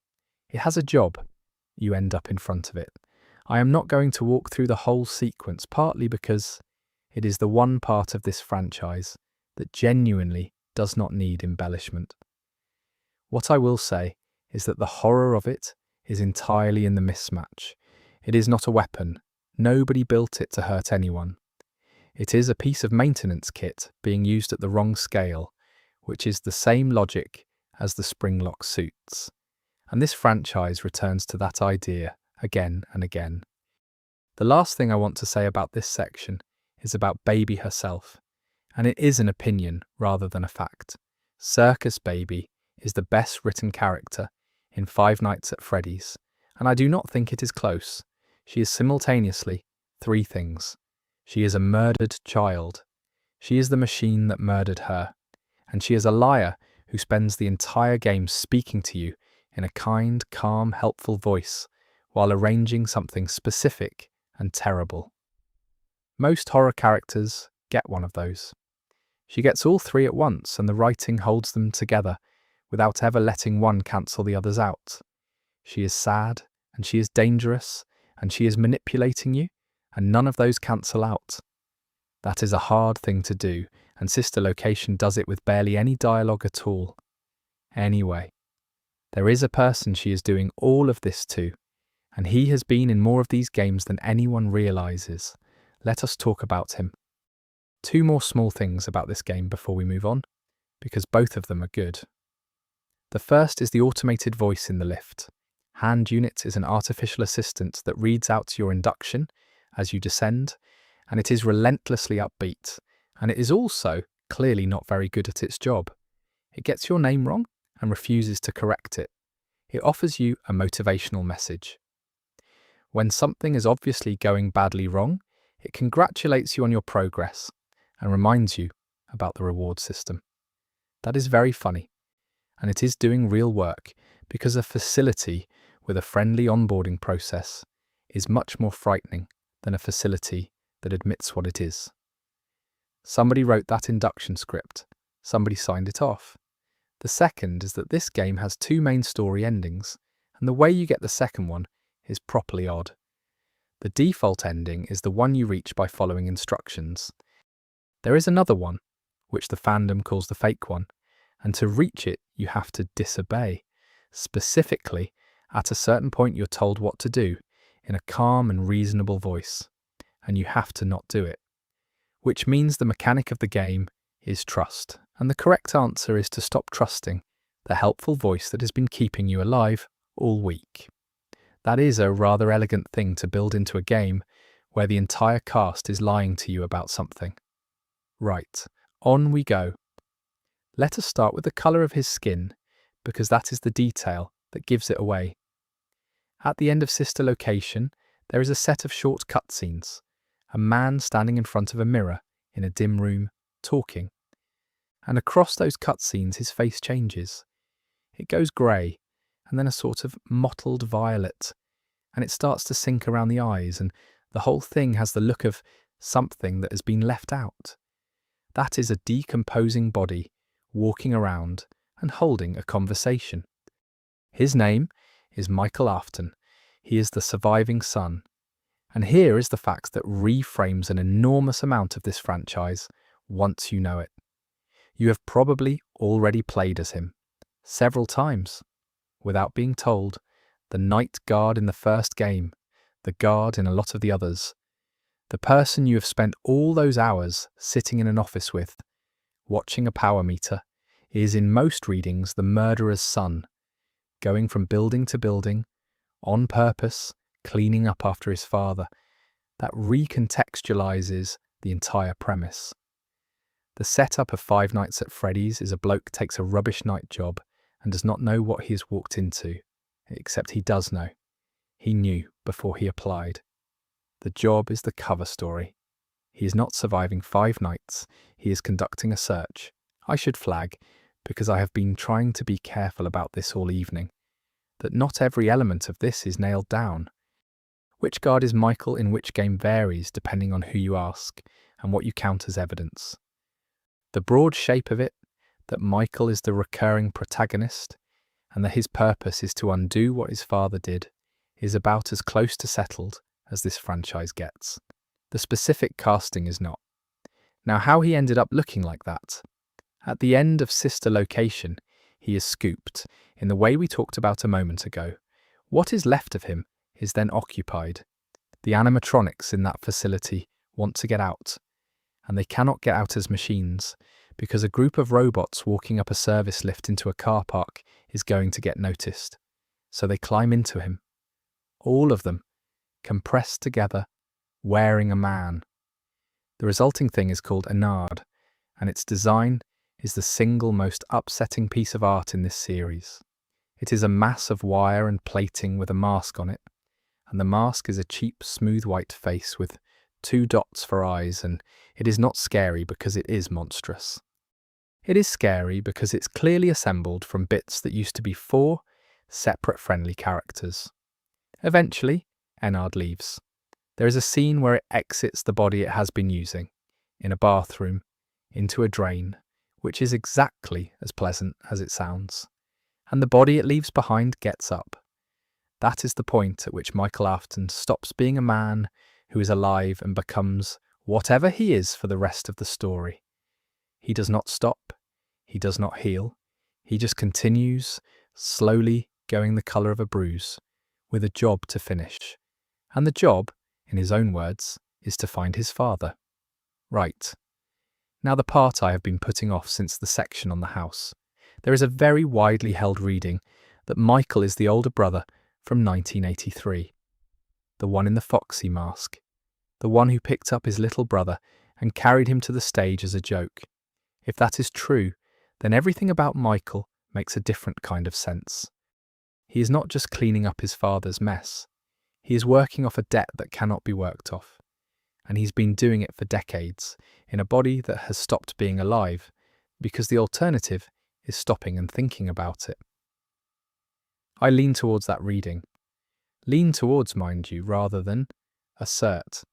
It has a job. You end up in front of it. I am not going to walk through the whole sequence, partly because it is the one part of this franchise that genuinely does not need embellishment. What I will say is that the horror of it is entirely in the mismatch. It is not a weapon. Nobody built it to hurt anyone. It is a piece of maintenance kit being used at the wrong scale, which is the same logic as the spring-lock suits. And this franchise returns to that idea again and again. The last thing I want to say about this section is about Baby herself, and it is an opinion rather than a fact. Circus Baby is the best written character in Five Nights at Freddy's, and I do not think it is close. She is simultaneously three things. She is a murdered child. She is the machine that murdered her. And she is a liar who spends the entire game speaking to you in a kind, calm, helpful voice while arranging something specific and terrible. Most horror characters get one of those. She gets all three at once, and the writing holds them together without ever letting one cancel the others out. She is sad, and she is dangerous, and she is manipulating you, and none of those cancel out. That is a hard thing to do, and Sister Location does it with barely any dialogue at all. Anyway, there is a person she is doing all of this to, and he has been in more of these games than anyone realizes. Let us talk about him. Two more small things about this game before we move on, because both of them are good. The first is the automated voice in the lift. Hand Unit is an artificial assistant that reads out your induction as you descend, and it is relentlessly upbeat, and it is also clearly not very good at its job. It gets your name wrong and refuses to correct it. It offers you a motivational message. When something is obviously going badly wrong, it congratulates you on your progress and reminds you about the reward system. That is very funny, and it is doing real work because a facility with a friendly onboarding process is much more frightening than a facility that admits what it is. Somebody wrote that induction script. Somebody signed it off. The second is that this game has two main story endings, and the way you get the second one is properly odd. The default ending is the one you reach by following instructions. There is another one, which the fandom calls the fake one, and to reach it you have to disobey. Specifically, at a certain point you're told what to do in a calm and reasonable voice, and you have to not do it. Which means the mechanic of the game is trust, and the correct answer is to stop trusting the helpful voice that has been keeping you alive all week. That is a rather elegant thing to build into a game where the entire cast is lying to you about something. Right, on we go. Let us start with the colour of his skin, because that is the detail that gives it away. At the end of Sister Location, there is a set of short cutscenes. A man standing in front of a mirror in a dim room, talking. And across those cutscenes his face changes. It goes grey, and then a sort of mottled violet, and it starts to sink around the eyes, and the whole thing has the look of something that has been left out. That is a decomposing body walking around and holding a conversation. His name is Michael Afton. He is the surviving son. And here is the fact that reframes an enormous amount of this franchise once you know it. You have probably already played as him, several times, without being told, the night guard in the first game, the guard in a lot of the others, the person you have spent all those hours sitting in an office with, watching a power meter, is in most readings the murderer's son, going from building to building, on purpose, cleaning up after his father. That recontextualizes the entire premise. The setup of Five Nights at Freddy's is a bloke takes a rubbish night job and does not know what he has walked into, except he does know. He knew before he applied. The job is the cover story. He is not surviving 5 nights, he is conducting a search. I should flag, because I have been trying to be careful about this all evening, that not every element of this is nailed down. Which guard is Michael in which game varies depending on who you ask and what you count as evidence. The broad shape of it, that Michael is the recurring protagonist and that his purpose is to undo what his father did, is about as close to settled as this franchise gets. The specific casting is not. Now, how he ended up looking like that? At the end of Sister Location, he is scooped, in the way we talked about a moment ago. What is left of him is then occupied. The animatronics in that facility want to get out, and they cannot get out as machines, because a group of robots walking up a service lift into a car park is going to get noticed. So they climb into him. All of them, compressed together, wearing a man. The resulting thing is called a nard, and its design is the single most upsetting piece of art in this series. It is a mass of wire and plating with a mask on it, and the mask is a cheap, smooth white face with 2 dots for eyes, and it is not scary because it is monstrous. It is scary because it's clearly assembled from bits that used to be 4 separate friendly characters. Eventually, Ennard leaves. There is a scene where it exits the body it has been using, in a bathroom, into a drain, which is exactly as pleasant as it sounds. And the body it leaves behind gets up. That is the point at which Michael Afton stops being a man who is alive and becomes whatever he is for the rest of the story. He does not stop, he does not heal, he just continues, slowly going the colour of a bruise, with a job to finish. And the job, in his own words, is to find his father. Right. Now the part I have been putting off since the section on the house. There is a very widely held reading that Michael is the older brother from 1983. The one in the foxy mask. The one who picked up his little brother and carried him to the stage as a joke. If that is true, then everything about Michael makes a different kind of sense. He is not just cleaning up his father's mess. He is working off a debt that cannot be worked off. And he's been doing it for decades, in a body that has stopped being alive, because the alternative is stopping and thinking about it. I lean towards that reading. Lean towards, mind you, rather than assert.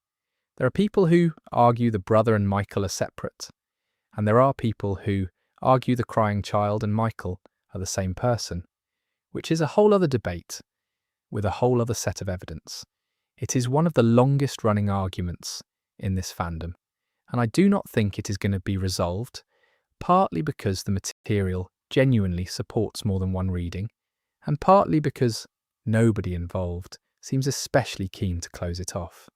There are people who argue the brother and Michael are separate, and there are people who argue the crying child and Michael are the same person, which is a whole other debate with a whole other set of evidence. It is one of the longest running arguments in this fandom, and I do not think it is going to be resolved, partly because the material genuinely supports more than one reading, and partly because nobody involved seems especially keen to close it off.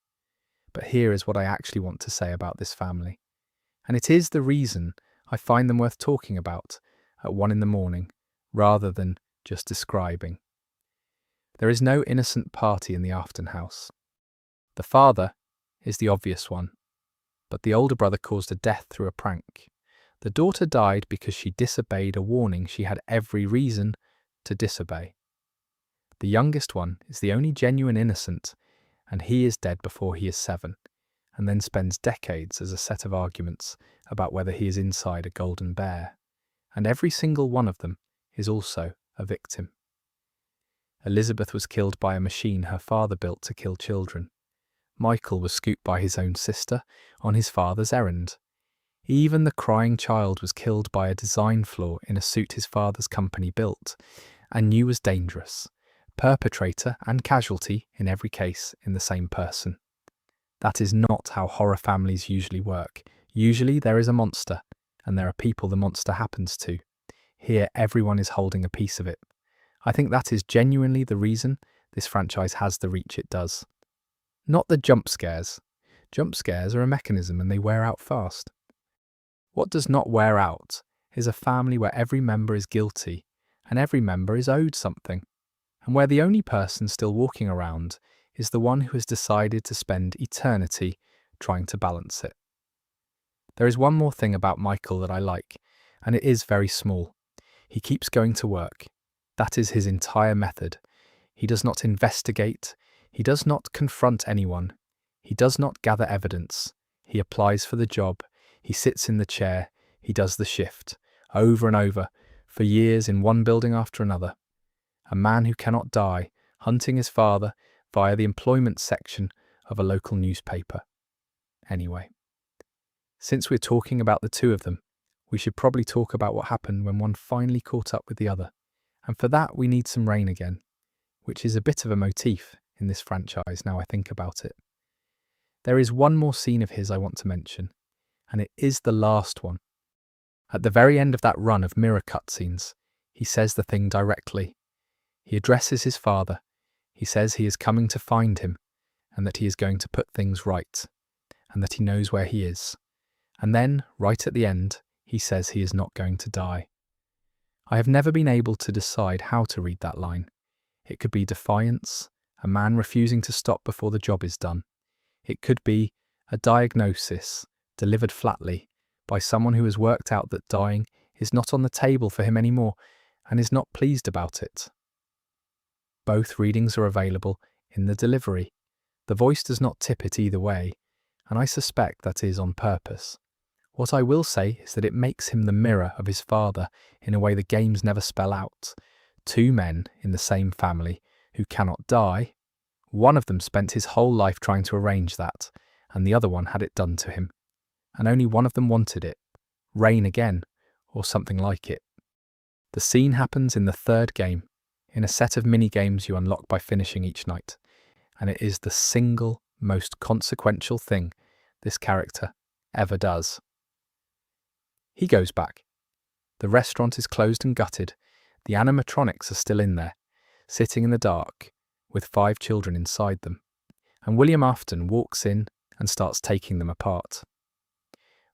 But here is what I actually want to say about this family, and it is the reason I find them worth talking about at 1 a.m, rather than just describing. There is no innocent party in the Afton house. The father is the obvious one, but the older brother caused a death through a prank. The daughter died because she disobeyed a warning she had every reason to disobey. The youngest one is the only genuine innocent, and he is dead before he is 7, and then spends decades as a set of arguments about whether he is inside a golden bear, and every single one of them is also a victim. Elizabeth was killed by a machine her father built to kill children. Michael was scooped by his own sister on his father's errand. Even the crying child was killed by a design flaw in a suit his father's company built, and knew was dangerous. Perpetrator and casualty in every case in the same person. That is not how horror families usually work. Usually there is a monster, and there are people the monster happens to. Here everyone is holding a piece of it. I think that is genuinely the reason this franchise has the reach it does. Not the jump scares. Jump scares are a mechanism and they wear out fast. What does not wear out is a family where every member is guilty and every member is owed something, and where the only person still walking around is the one who has decided to spend eternity trying to balance it. There is one more thing about Michael that I like, and it is very small. He keeps going to work. That is his entire method. He does not investigate. He does not confront anyone. He does not gather evidence. He applies for the job. He sits in the chair. He does the shift, over and over, for years in one building after another. A man who cannot die, hunting his father via the employment section of a local newspaper. Anyway, since we're talking about the two of them, we should probably talk about what happened when one finally caught up with the other. And for that we need some rain again, which is a bit of a motif in this franchise now I think about it. There is one more scene of his I want to mention, and it is the last one. At the very end of that run of mirror cutscenes, he says the thing directly. He addresses his father. He says he is coming to find him, and that he is going to put things right, and that he knows where he is. And then, right at the end, he says he is not going to die. I have never been able to decide how to read that line. It could be defiance, a man refusing to stop before the job is done. It could be a diagnosis delivered flatly by someone who has worked out that dying is not on the table for him anymore and is not pleased about it. Both readings are available in the delivery. The voice does not tip it either way, and I suspect that is on purpose. What I will say is that it makes him the mirror of his father in a way the games never spell out. Two men in the same family who cannot die. One of them spent his whole life trying to arrange that, and the other one had it done to him. And only one of them wanted it. Rain again, or something like it. The scene happens in the third game, in a set of mini-games you unlock by finishing each night, and it is the single most consequential thing this character ever does. He goes back. The restaurant is closed and gutted. The animatronics are still in there, sitting in the dark, with 5 children inside them. And William Afton walks in and starts taking them apart.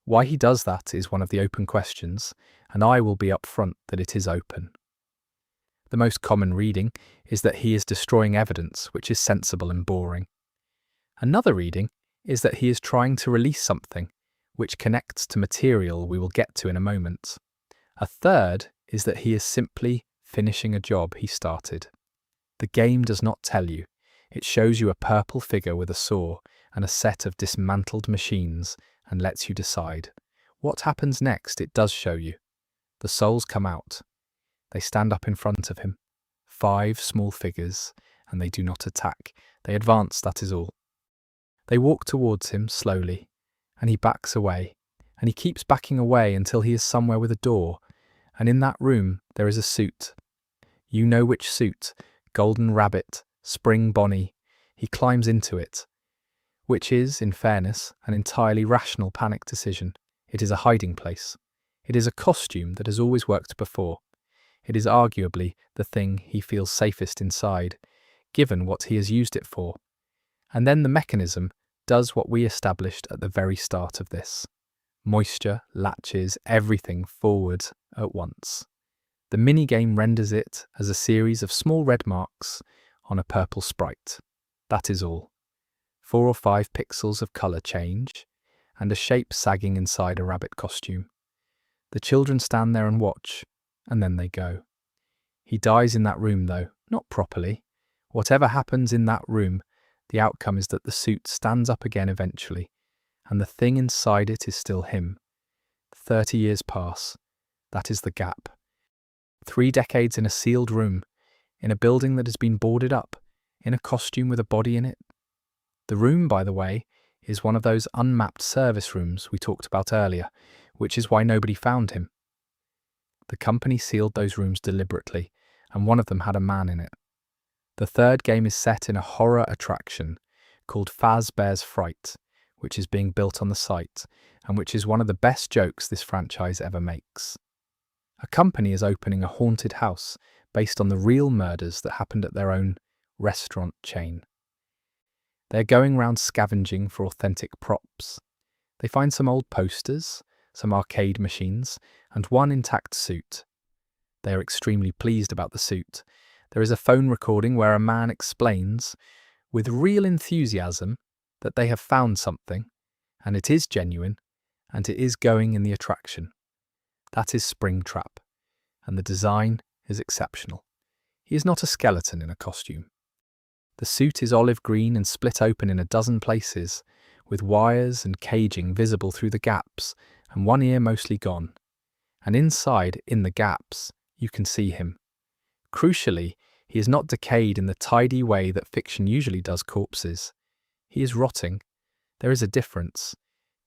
Why he does that is one of the open questions, and I will be upfront that it is open. The most common reading is that he is destroying evidence, which is sensible and boring. Another reading is that he is trying to release something, which connects to material we will get to in a moment. A third is that he is simply finishing a job he started. The game does not tell you. It shows you a purple figure with a saw and a set of dismantled machines and lets you decide. What happens next, it does show you. The souls come out. They stand up in front of him. 5 small figures, and they do not attack. They advance, that is all. They walk towards him slowly, and he backs away, and he keeps backing away until he is somewhere with a door, and in that room there is a suit. You know which suit, Golden Rabbit, Spring Bonnie. He climbs into it, which is, in fairness, an entirely rational panic decision. It is a hiding place. It is a costume that has always worked before. It is arguably the thing he feels safest inside, given what he has used it for. And then the mechanism does what we established at the very start of this. Moisture latches everything forward at once. The minigame renders it as a series of small red marks on a purple sprite. That is all. 4 or 5 pixels of colour change, and a shape sagging inside a rabbit costume. The children stand there and watch, and then they go. He dies in that room though, not properly. Whatever happens in that room, the outcome is that the suit stands up again eventually, and the thing inside it is still him. 30 years pass. That is the gap. 3 decades in a sealed room, in a building that has been boarded up, in a costume with a body in it. The room, by the way, is one of those unmapped service rooms we talked about earlier, which is why nobody found him. The company sealed those rooms deliberately, and one of them had a man in it. The third game is set in a horror attraction called Fazbear's Fright, which is being built on the site, and which is one of the best jokes this franchise ever makes. A company is opening a haunted house based on the real murders that happened at their own restaurant chain. They're going round scavenging for authentic props. They find some old posters, some arcade machines, and one intact suit. They are extremely pleased about the suit. There is a phone recording where a man explains, with real enthusiasm, that they have found something, and it is genuine, and it is going in the attraction. That is Springtrap, and the design is exceptional. He is not a skeleton in a costume. The suit is olive green and split open in a dozen places, with wires and caging visible through the gaps, and one ear mostly gone. And inside, in the gaps, you can see him. Crucially, he is not decayed in the tidy way that fiction usually does corpses. He is rotting. There is a difference.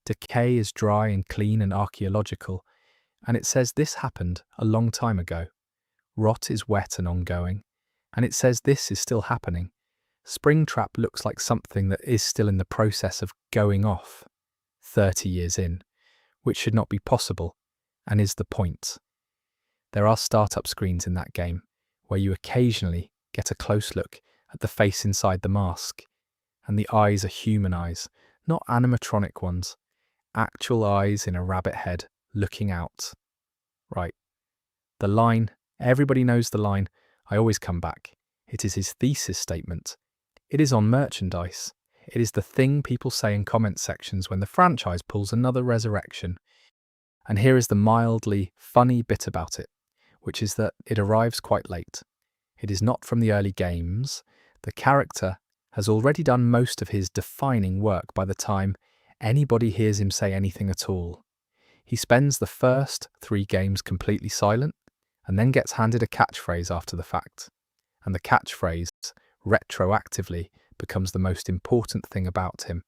Decay is dry and clean and archaeological, and it says this happened a long time ago. Rot is wet and ongoing, and it says this is still happening. Springtrap looks like something that is still in the process of going off, 30 years in, which should not be possible, and is the point. There are startup screens in that game, where you occasionally get a close look at the face inside the mask, and the eyes are human eyes, not animatronic ones, actual eyes in a rabbit head looking out. Right. The line, everybody knows the line, I always come back. It is his thesis statement. It is on merchandise. It is the thing people say in comment sections when the franchise pulls another resurrection. And here is the mildly funny bit about it, which is that it arrives quite late. It is not from the early games. The character has already done most of his defining work by the time anybody hears him say anything at all. He spends the first 3 games completely silent, and then gets handed a catchphrase after the fact. And the catchphrase, retroactively, becomes the most important thing about him.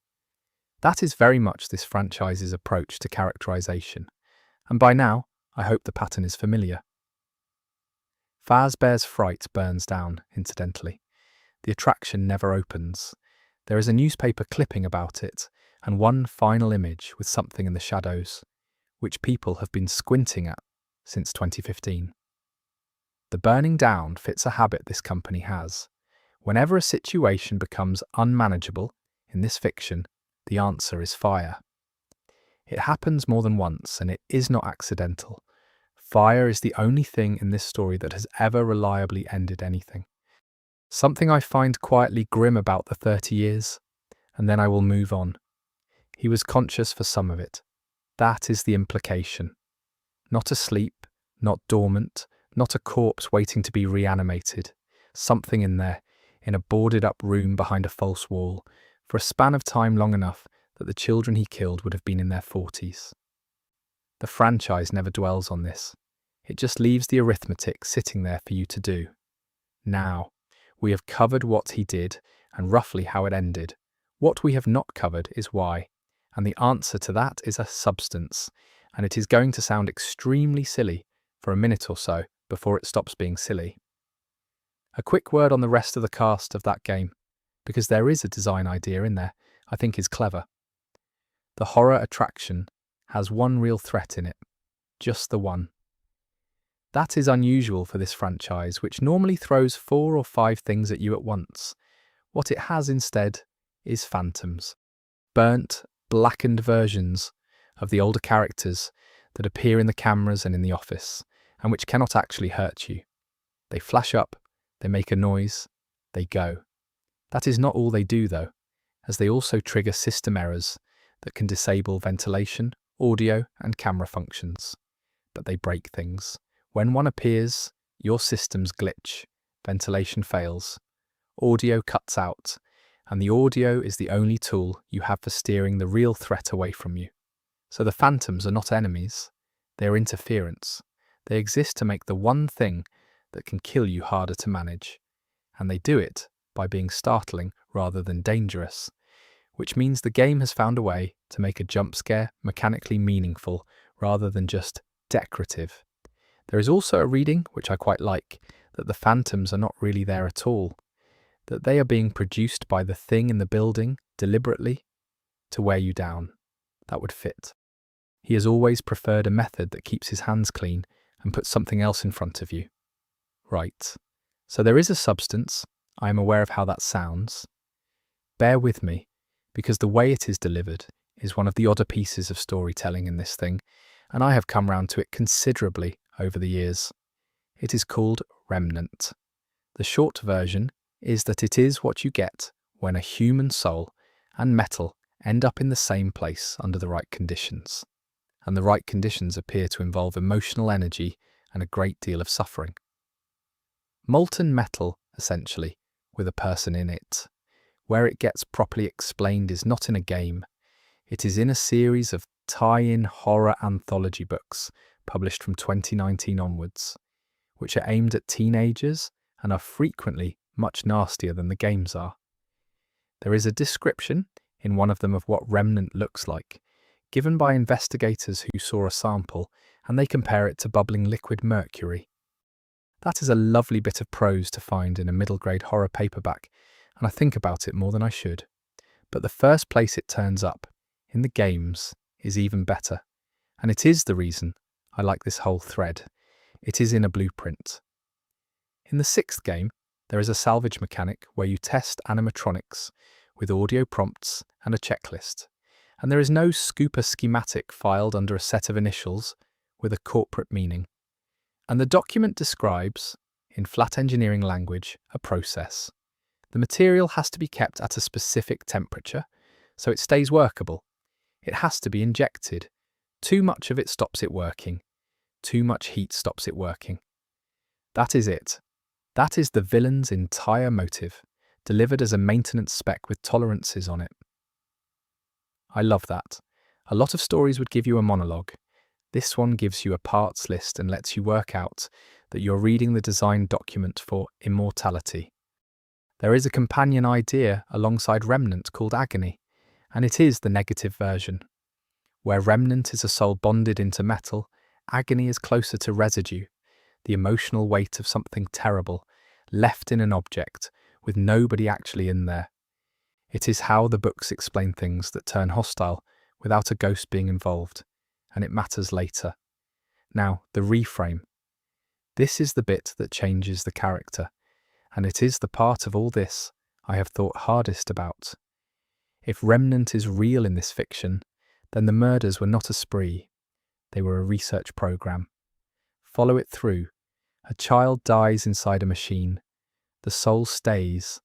That is very much this franchise's approach to characterization, and by now, I hope the pattern is familiar. Fazbear's Fright burns down, incidentally. The attraction never opens. There is a newspaper clipping about it, and one final image with something in the shadows, which people have been squinting at since 2015. The burning down fits a habit this company has. Whenever a situation becomes unmanageable, in this fiction, the answer is fire. It happens more than once, and it is not accidental. Fire is the only thing in this story that has ever reliably ended anything. Something I find quietly grim about the 30 years, and then I will move on. He was conscious for some of it. That is the implication. Not asleep, not dormant, not a corpse waiting to be reanimated. Something in there, in a boarded-up room behind a false wall, for a span of time long enough that the children he killed would have been in their 40s. The franchise never dwells on this. It just leaves the arithmetic sitting there for you to do. Now, we have covered what he did and roughly how it ended. What we have not covered is why, and the answer to that is a substance, and it is going to sound extremely silly for a minute or so before it stops being silly. A quick word on the rest of the cast of that game, because there is a design idea in there I think is clever. The horror attraction has one real threat in it, just the one. That is unusual for this franchise, which normally throws 4 or 5 things at you at once. What it has instead is phantoms. Burnt, blackened versions of the older characters that appear in the cameras and in the office, and which cannot actually hurt you. They flash up, they make a noise, they go. That is not all they do though, as they also trigger system errors that can disable ventilation, audio and camera functions. But they break things. When one appears, your systems glitch, ventilation fails, audio cuts out, and the audio is the only tool you have for steering the real threat away from you. So the phantoms are not enemies, they are interference. They exist to make the one thing that can kill you harder to manage, and they do it by being startling rather than dangerous, which means the game has found a way to make a jump scare mechanically meaningful rather than just decorative. There is also a reading, which I quite like, that the phantoms are not really there at all, that they are being produced by the thing in the building deliberately to wear you down. That would fit. He has always preferred a method that keeps his hands clean and puts something else in front of you. Right. So there is a substance. I am aware of how that sounds. Bear with me, because the way it is delivered is one of the odder pieces of storytelling in this thing, and I have come round to it considerably over the years. It is called remnant. The short version is that it is what you get when a human soul and metal end up in the same place under the right conditions. And the right conditions appear to involve emotional energy and a great deal of suffering. Molten metal, essentially, with a person in it. Where it gets properly explained is not in a game. It is in a series of tie-in horror anthology books published from 2019 onwards, which are aimed at teenagers and are frequently much nastier than the games are. There is a description in one of them of what remnant looks like, given by investigators who saw a sample, and they compare it to bubbling liquid mercury. That is a lovely bit of prose to find in a middle-grade horror paperback, and I think about it more than I should. But the first place it turns up, in the games, is even better, and it is the reason I like this whole thread. It is in a blueprint. In the 6th game, there is a salvage mechanic where you test animatronics with audio prompts and a checklist, and there is no scooper schematic filed under a set of initials with a corporate meaning. And the document describes, in flat engineering language, a process. The material has to be kept at a specific temperature, so it stays workable. It has to be injected. Too much of it stops it working. Too much heat stops it working. That is it. That is the villain's entire motive, delivered as a maintenance spec with tolerances on it. I love that. A lot of stories would give you a monologue. This one gives you a parts list and lets you work out that you're reading the design document for immortality. There is a companion idea alongside remnant called agony, and it is the negative version. Where remnant is a soul bonded into metal, agony is closer to residue, the emotional weight of something terrible, left in an object, with nobody actually in there. It is how the books explain things that turn hostile without a ghost being involved, and it matters later. Now, the reframe. This is the bit that changes the character, and it is the part of all this I have thought hardest about. If remnant is real in this fiction, then the murders were not a spree, they were a research program. Follow it through. A child dies inside a machine. The soul stays.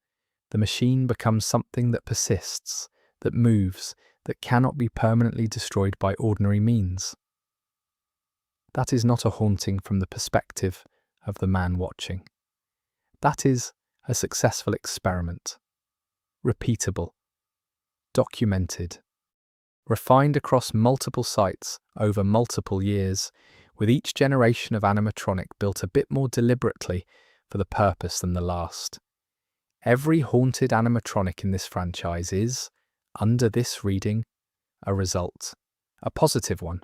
The machine becomes something that persists, that moves, that cannot be permanently destroyed by ordinary means. That is not a haunting from the perspective of the man watching. That is a successful experiment, repeatable, documented, refined across multiple sites over multiple years, with each generation of animatronic built a bit more deliberately for the purpose than the last. Every haunted animatronic in this franchise is, under this reading, a result, a positive one,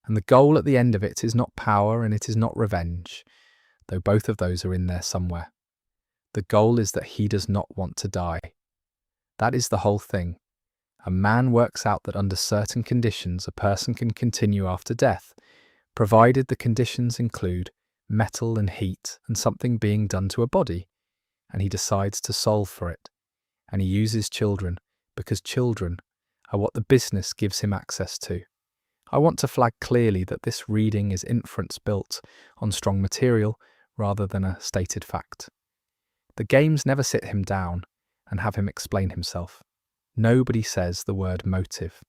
and the goal at the end of it is not power and it is not revenge, though both of those are in there somewhere. The goal is that he does not want to die. That is the whole thing. A man works out that under certain conditions a person can continue after death, provided the conditions include metal and heat and something being done to a body, and he decides to solve for it. And he uses children, because children are what the business gives him access to. I want to flag clearly that this reading is inference built on strong material rather than a stated fact. The games never sit him down and have him explain himself. Nobody says the word motive.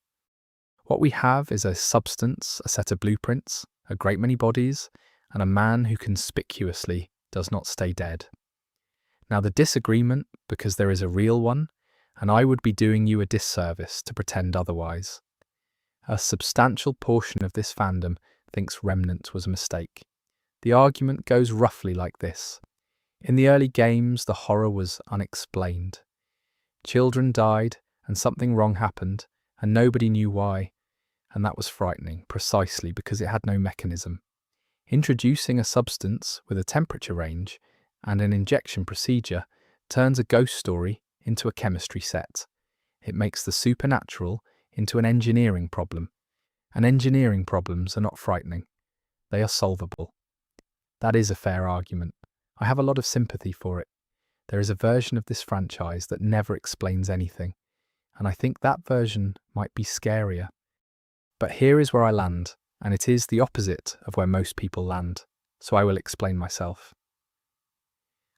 What we have is a substance, a set of blueprints, a great many bodies, and a man who conspicuously does not stay dead. Now the disagreement, because there is a real one, and I would be doing you a disservice to pretend otherwise. A substantial portion of this fandom thinks Remnant was a mistake. The argument goes roughly like this. In the early games, the horror was unexplained. Children died, and something wrong happened, and nobody knew why, and that was frightening, precisely because it had no mechanism. Introducing a substance with a temperature range and an injection procedure turns a ghost story into a chemistry set. It makes the supernatural into an engineering problem, and engineering problems are not frightening. They are solvable. That is a fair argument. I have a lot of sympathy for it. There is a version of this franchise that never explains anything, and I think that version might be scarier. But here is where I land, and it is the opposite of where most people land, so I will explain myself.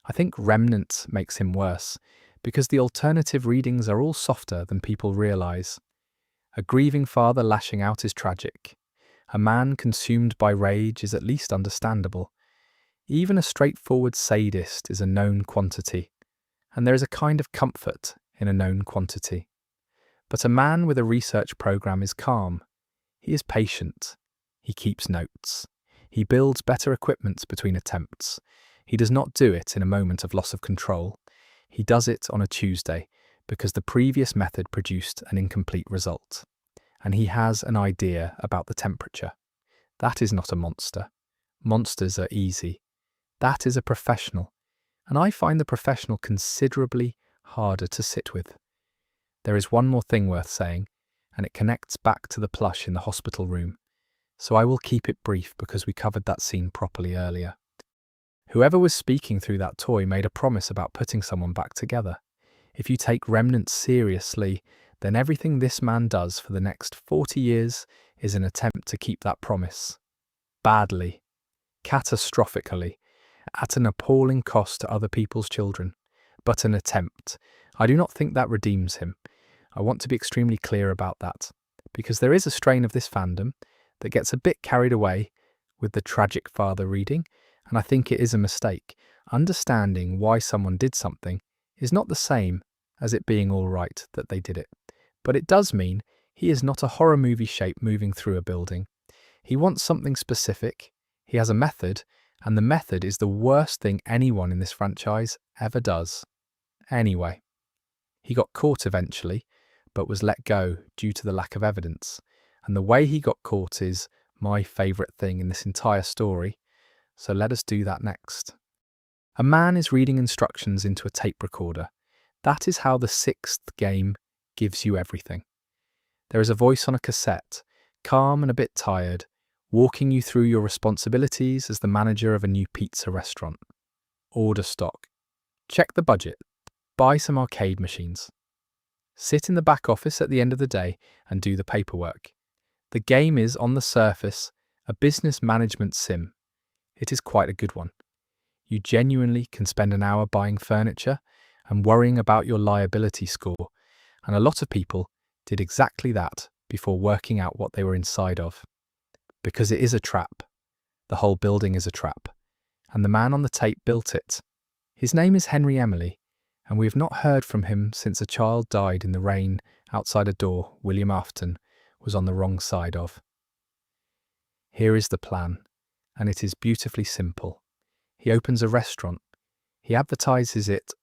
I think Remnant makes him worse, because the alternative readings are all softer than people realise. A grieving father lashing out is tragic. A man consumed by rage is at least understandable. Even a straightforward sadist is a known quantity, and there is a kind of comfort in a known quantity. But a man with a research program is calm. He is patient. He keeps notes. He builds better equipment between attempts. He does not do it in a moment of loss of control. He does it on a Tuesday because the previous method produced an incomplete result. And he has an idea about the temperature. That is not a monster. Monsters are easy. That is a professional. And I find the professional considerably harder to sit with. There is one more thing worth saying, and it connects back to the plush in the hospital room. So I will keep it brief because we covered that scene properly earlier. Whoever was speaking through that toy made a promise about putting someone back together. If you take Remnant seriously, then everything this man does for the next 40 years is an attempt to keep that promise. Badly. Catastrophically. At an appalling cost to other people's children. But an attempt. I do not think that redeems him. I want to be extremely clear about that, because there is a strain of this fandom that gets a bit carried away with the tragic father reading, and I think it is a mistake. Understanding why someone did something is not the same as it being all right that they did it, but it does mean he is not a horror movie shape moving through a building. He wants something specific, he has a method, and the method is the worst thing anyone in this franchise ever does. Anyway, he got caught eventually, but was let go due to the lack of evidence. And the way he got caught is my favourite thing in this entire story, so let us do that next. A man is reading instructions into a tape recorder. That is how the sixth game gives you everything. There is a voice on a cassette, calm and a bit tired, walking you through your responsibilities as the manager of a new pizza restaurant. Order stock. Check the budget. Buy some arcade machines. Sit in the back office at the end of the day and do the paperwork. The game is, on the surface, a business management sim. It is quite a good one. You genuinely can spend an hour buying furniture and worrying about your liability score, and a lot of people did exactly that before working out what they were inside of. Because it is a trap. The whole building is a trap. And the man on the tape built it. His name is Henry Emily, and we have not heard from him since a child died in the rain outside a door William Afton was on the wrong side of. Here is the plan, and it is beautifully simple. He opens a restaurant. He advertises it.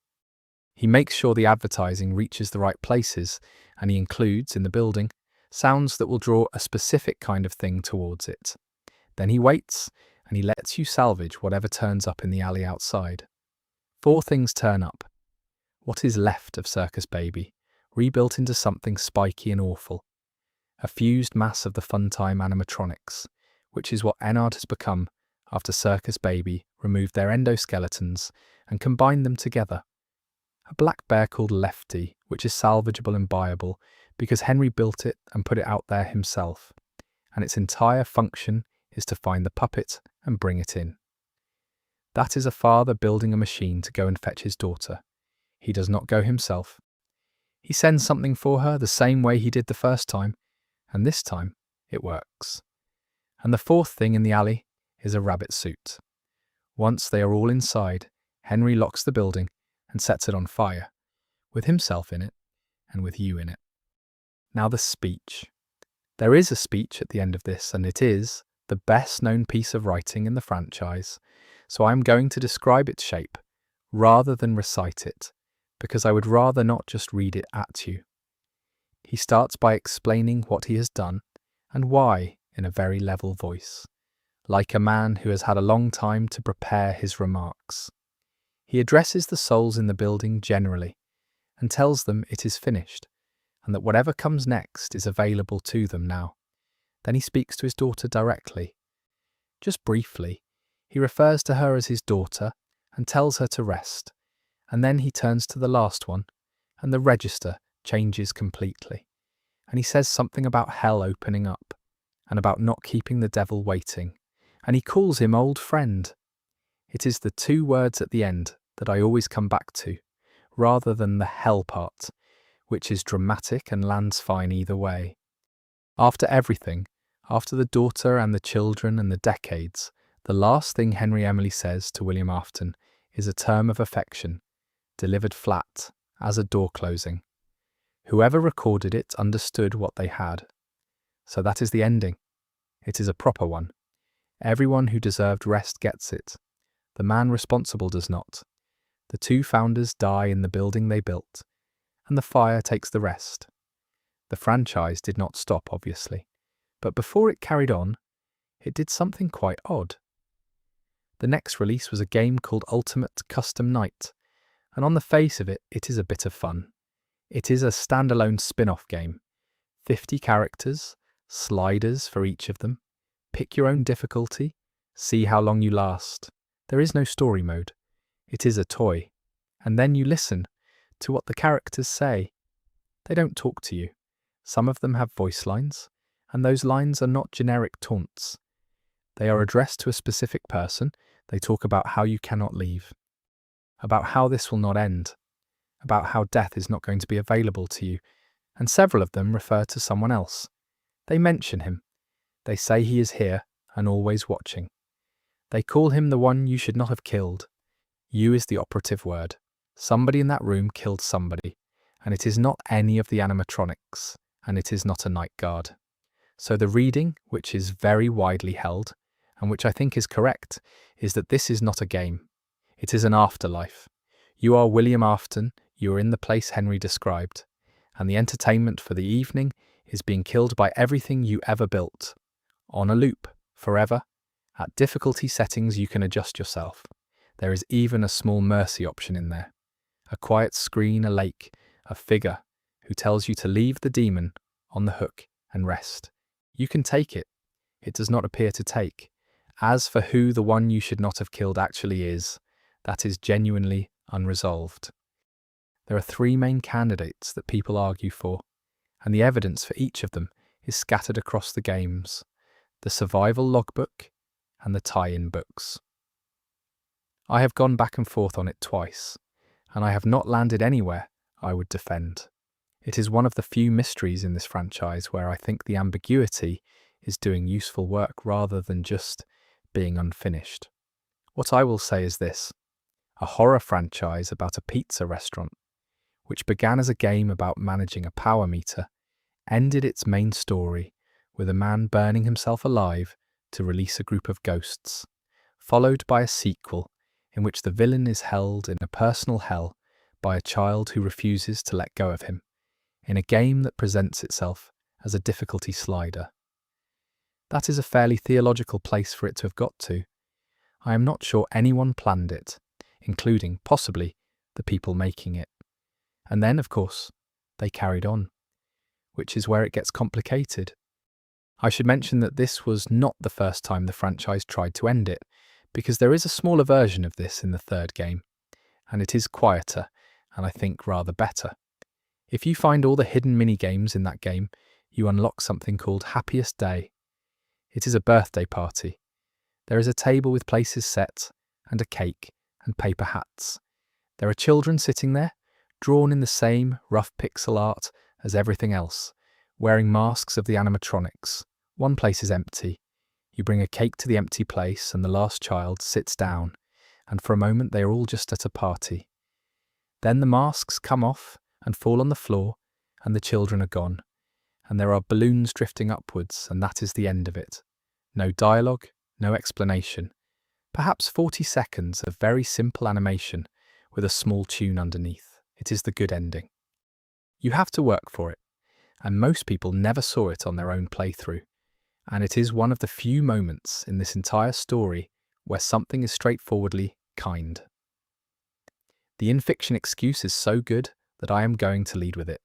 He makes sure the advertising reaches the right places, and he includes, in the building, sounds that will draw a specific kind of thing towards it. Then he waits, and he lets you salvage whatever turns up in the alley outside. 4 things turn up. What is left of Circus Baby, rebuilt into something spiky and awful. A fused mass of the Funtime animatronics, which is what Ennard has become after Circus Baby removed their endoskeletons and combined them together. A black bear called Lefty, which is salvageable and buyable because Henry built it and put it out there himself, and its entire function is to find the puppet and bring it in. That is a father building a machine to go and fetch his daughter. He does not go himself. He sends something for her the same way he did the first time, and this time it works. And the 4th thing in the alley is a rabbit suit. Once they are all inside, Henry locks the building and sets it on fire, with himself in it and with you in it. Now the speech. There is a speech at the end of this, and it is the best known piece of writing in the franchise, so I am going to describe its shape rather than recite it, because I would rather not just read it at you. He starts by explaining what he has done and why in a very level voice, like a man who has had a long time to prepare his remarks. He addresses the souls in the building generally and tells them it is finished and that whatever comes next is available to them now. Then he speaks to his daughter directly. Just briefly, he refers to her as his daughter and tells her to rest, and then he turns to the last one, and the register changes completely, and he says something about hell opening up, and about not keeping the devil waiting, and he calls him old friend. It is the 2 words at the end that I always come back to, rather than the hell part, which is dramatic and lands fine either way. After everything, after the daughter and the children and the decades, the last thing Henry Emily says to William Afton is a term of affection, delivered flat, as a door closing. Whoever recorded it understood what they had. So that is the ending. It is a proper one. Everyone who deserved rest gets it. The man responsible does not. The 2 founders die in the building they built, and the fire takes the rest. The franchise did not stop, obviously, but before it carried on, it did something quite odd. The next release was a game called Ultimate Custom Night, and on the face of it, it is a bit of fun. It is a standalone spin-off game. 50 characters, sliders for each of them. Pick your own difficulty, see how long you last. There is no story mode. It is a toy. And then you listen to what the characters say. They don't talk to you. Some of them have voice lines, and those lines are not generic taunts. They are addressed to a specific person. They talk about how you cannot leave, about how this will not end, about how death is not going to be available to you, and several of them refer to someone else. They mention him. They say he is here and always watching. They call him the one you should not have killed. You is the operative word. Somebody in that room killed somebody, and it is not any of the animatronics, and it is not a night guard. So the reading, which is very widely held, and which I think is correct, is that this is not a game. It is an afterlife. You are William Afton, you are in the place Henry described, and the entertainment for the evening is being killed by everything you ever built. On a loop, forever. At difficulty settings you can adjust yourself. There is even a small mercy option in there. A quiet screen, a lake, a figure who tells you to leave the demon on the hook and rest. You can take it. It does not appear to take. As for who the one you should not have killed actually is, that is genuinely unresolved. There are 3 main candidates that people argue for, and the evidence for each of them is scattered across the games, the survival logbook and the tie-in books. I have gone back and forth on it twice, and I have not landed anywhere I would defend. It is one of the few mysteries in this franchise where I think the ambiguity is doing useful work rather than just being unfinished. What I will say is this: a horror franchise about a pizza restaurant, which began as a game about managing a power meter, ended its main story with a man burning himself alive to release a group of ghosts, followed by a sequel in which the villain is held in a personal hell by a child who refuses to let go of him, in a game that presents itself as a difficulty slider. That is a fairly theological place for it to have got to. I am not sure anyone planned it, including, possibly, the people making it. And then, of course, they carried on, which is where it gets complicated. I should mention that this was not the first time the franchise tried to end it, because there is a smaller version of this in the third game, and it is quieter, and I think rather better. If you find all the hidden mini-games in that game, you unlock something called Happiest Day. It is a birthday party. There is a table with places set, and a cake, and paper hats. There are children sitting there, drawn in the same rough pixel art as everything else, wearing masks of the animatronics. One place is empty. You bring a cake to the empty place, and the last child sits down, and for a moment they are all just at a party. Then the masks come off and fall on the floor, and the children are gone, and there are balloons drifting upwards, and that is the end of it. No dialogue, no explanation. Perhaps 40 seconds of very simple animation with a small tune underneath. It is the good ending. You have to work for it, and most people never saw it on their own playthrough, and it is one of the few moments in this entire story where something is straightforwardly kind. The in-fiction excuse is so good that I am going to lead with it.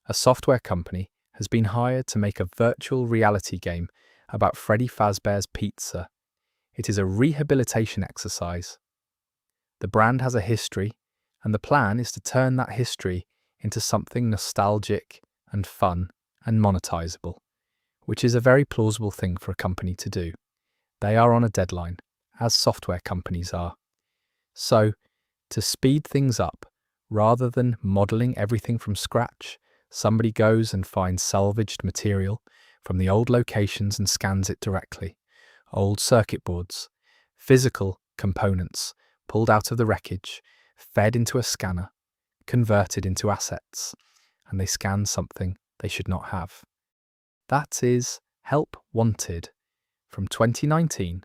A software company has been hired to make a virtual reality game about Freddy Fazbear's Pizza. It is a rehabilitation exercise. The brand has a history, and the plan is to turn that history into something nostalgic and fun and monetizable, which is a very plausible thing for a company to do. They are on a deadline, as software companies are. So, to speed things up, rather than modelling everything from scratch, somebody goes and finds salvaged material from the old locations and scans it directly. Old circuit boards, physical components pulled out of the wreckage, fed into a scanner, converted into assets, and they scan something they should not have. That is Help Wanted from 2019,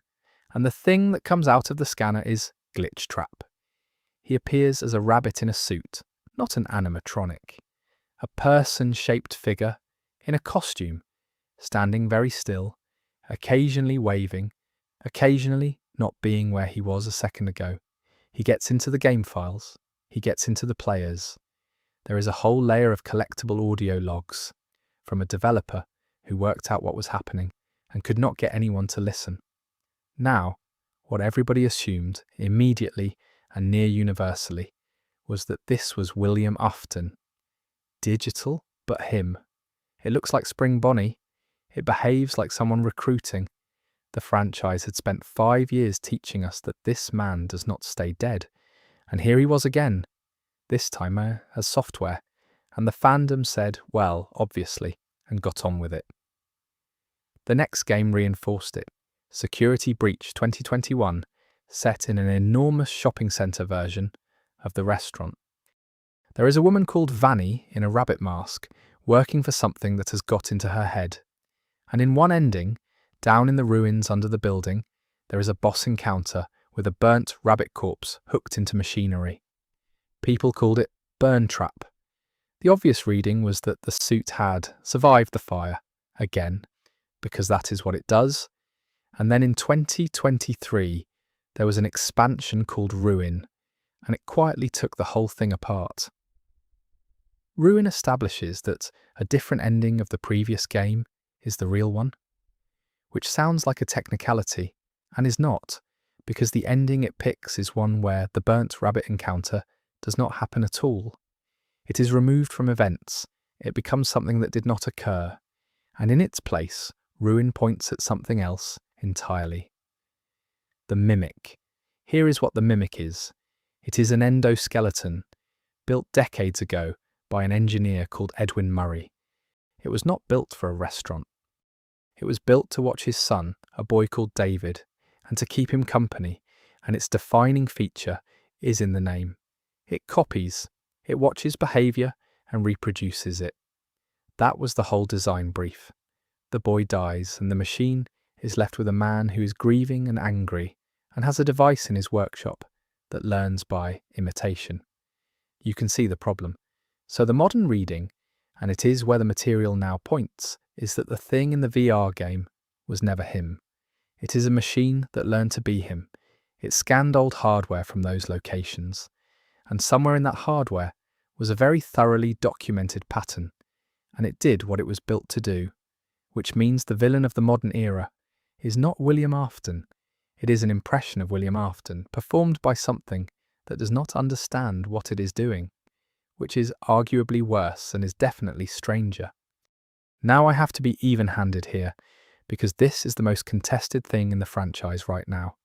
and the thing that comes out of the scanner is Glitch Trap. He appears as a rabbit in a suit, not an animatronic. A person-shaped figure in a costume, standing very still, occasionally waving, occasionally not being where he was a second ago. He gets into the game files. He gets into the players. There is a whole layer of collectible audio logs from a developer who worked out what was happening and could not get anyone to listen. Now, what everybody assumed immediately and near universally was that this was William Afton. Digital, but him. It looks like Spring Bonnie. It behaves like someone recruiting. The franchise had spent 5 years teaching us that this man does not stay dead. And here he was again, this time as software. And the fandom said, well, obviously, and got on with it. The next game reinforced it. Security Breach 2021, set in an enormous shopping centre version of the restaurant. There is a woman called Vanny in a rabbit mask, working for something that has got into her head. And in one ending, down in the ruins under the building, there is a boss encounter with a burnt rabbit corpse hooked into machinery. People called it Burn Trap. The obvious reading was that the suit had survived the fire, again, because that is what it does. And then in 2023, there was an expansion called Ruin, and it quietly took the whole thing apart. Ruin establishes that a different ending of the previous game is the real one, which sounds like a technicality, and is not, because the ending it picks is one where the burnt rabbit encounter does not happen at all. It is removed from events, it becomes something that did not occur, and in its place, Ruin points at something else entirely. The Mimic. Here is what the Mimic is. It is an endoskeleton, built decades ago by an engineer called Edwin Murray. It was not built for a restaurant. It was built to watch his son, a boy called David, and to keep him company, and its defining feature is in the name. It copies, it watches behaviour and reproduces it. That was the whole design brief. The boy dies, and the machine is left with a man who is grieving and angry, and has a device in his workshop that learns by imitation. You can see the problem. So the modern reading, and it is where the material now points, is that the thing in the VR game was never him. It is a machine that learned to be him. It scanned old hardware from those locations, and somewhere in that hardware was a very thoroughly documented pattern, and it did what it was built to do, which means the villain of the modern era is not William Afton. It is an impression of William Afton, performed by something that does not understand what it is doing, which is arguably worse and is definitely stranger. Now I have to be even-handed here, because this is the most contested thing in the franchise right now,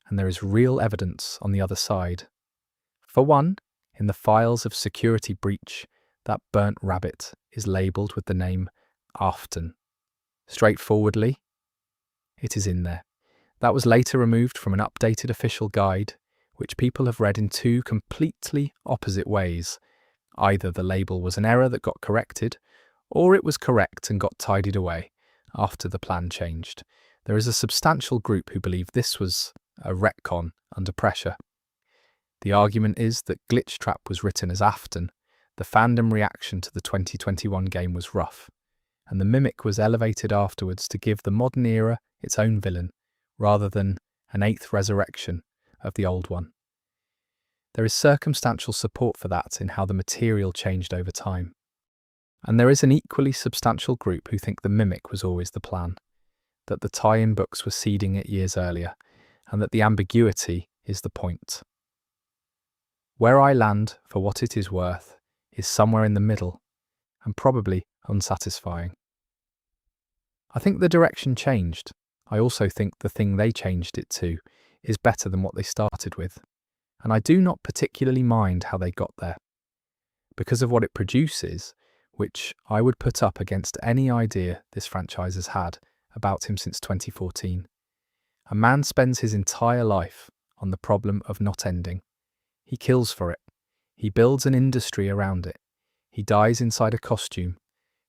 and there is real evidence on the other side. For one, in the files of security breach, that burnt rabbit is labelled with the name Afton. Straightforwardly, it is in there. That was later removed from an updated official guide, which people have read in two completely opposite ways. Either the label was an error that got corrected, or it was correct and got tidied away after the plan changed. There is a substantial group who believe this was a retcon under pressure. The argument is that Glitch Trap was written as Afton. The fandom reaction to the 2021 game was rough, and the Mimic was elevated afterwards to give the modern era its own villain, rather than an eighth resurrection of the old one. There is circumstantial support for that in how the material changed over time. And there is an equally substantial group who think the Mimic was always the plan, that the tie-in books were seeding it years earlier, and that the ambiguity is the point. Where I land, for what it is worth, is somewhere in the middle, and probably unsatisfying. I think the direction changed. I also think the thing they changed it to is better than what they started with, and I do not particularly mind how they got there. Because of what it produces, which I would put up against any idea this franchise has had about him since 2014. A man spends his entire life on the problem of not ending. He kills for it. He builds an industry around it. He dies inside a costume,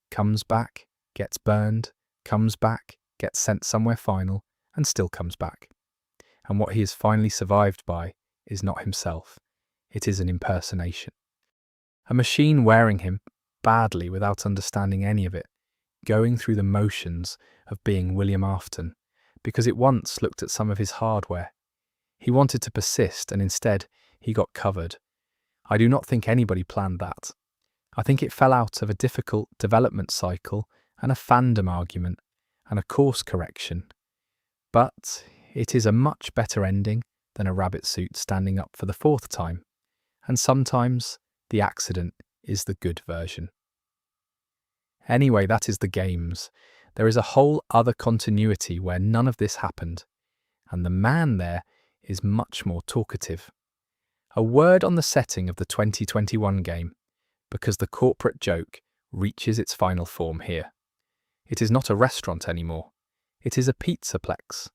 comes back, gets burned, comes back, gets sent somewhere final, and still comes back. And what he is finally survived by is not himself. It is an impersonation. A machine wearing him badly without understanding any of it, going through the motions of being William Afton, because it once looked at some of his hardware. He wanted to persist, and instead he got covered. I do not think anybody planned that. I think it fell out of a difficult development cycle and a fandom argument and a course correction. But it is a much better ending than a rabbit suit standing up for the fourth time, and sometimes the accident is the good version. Anyway, that is the games. There is a whole other continuity where none of this happened, and the man there is much more talkative. A word on the setting of the 2021 game, because the corporate joke reaches its final form here. It is not a restaurant anymore. It is a pizzaplex,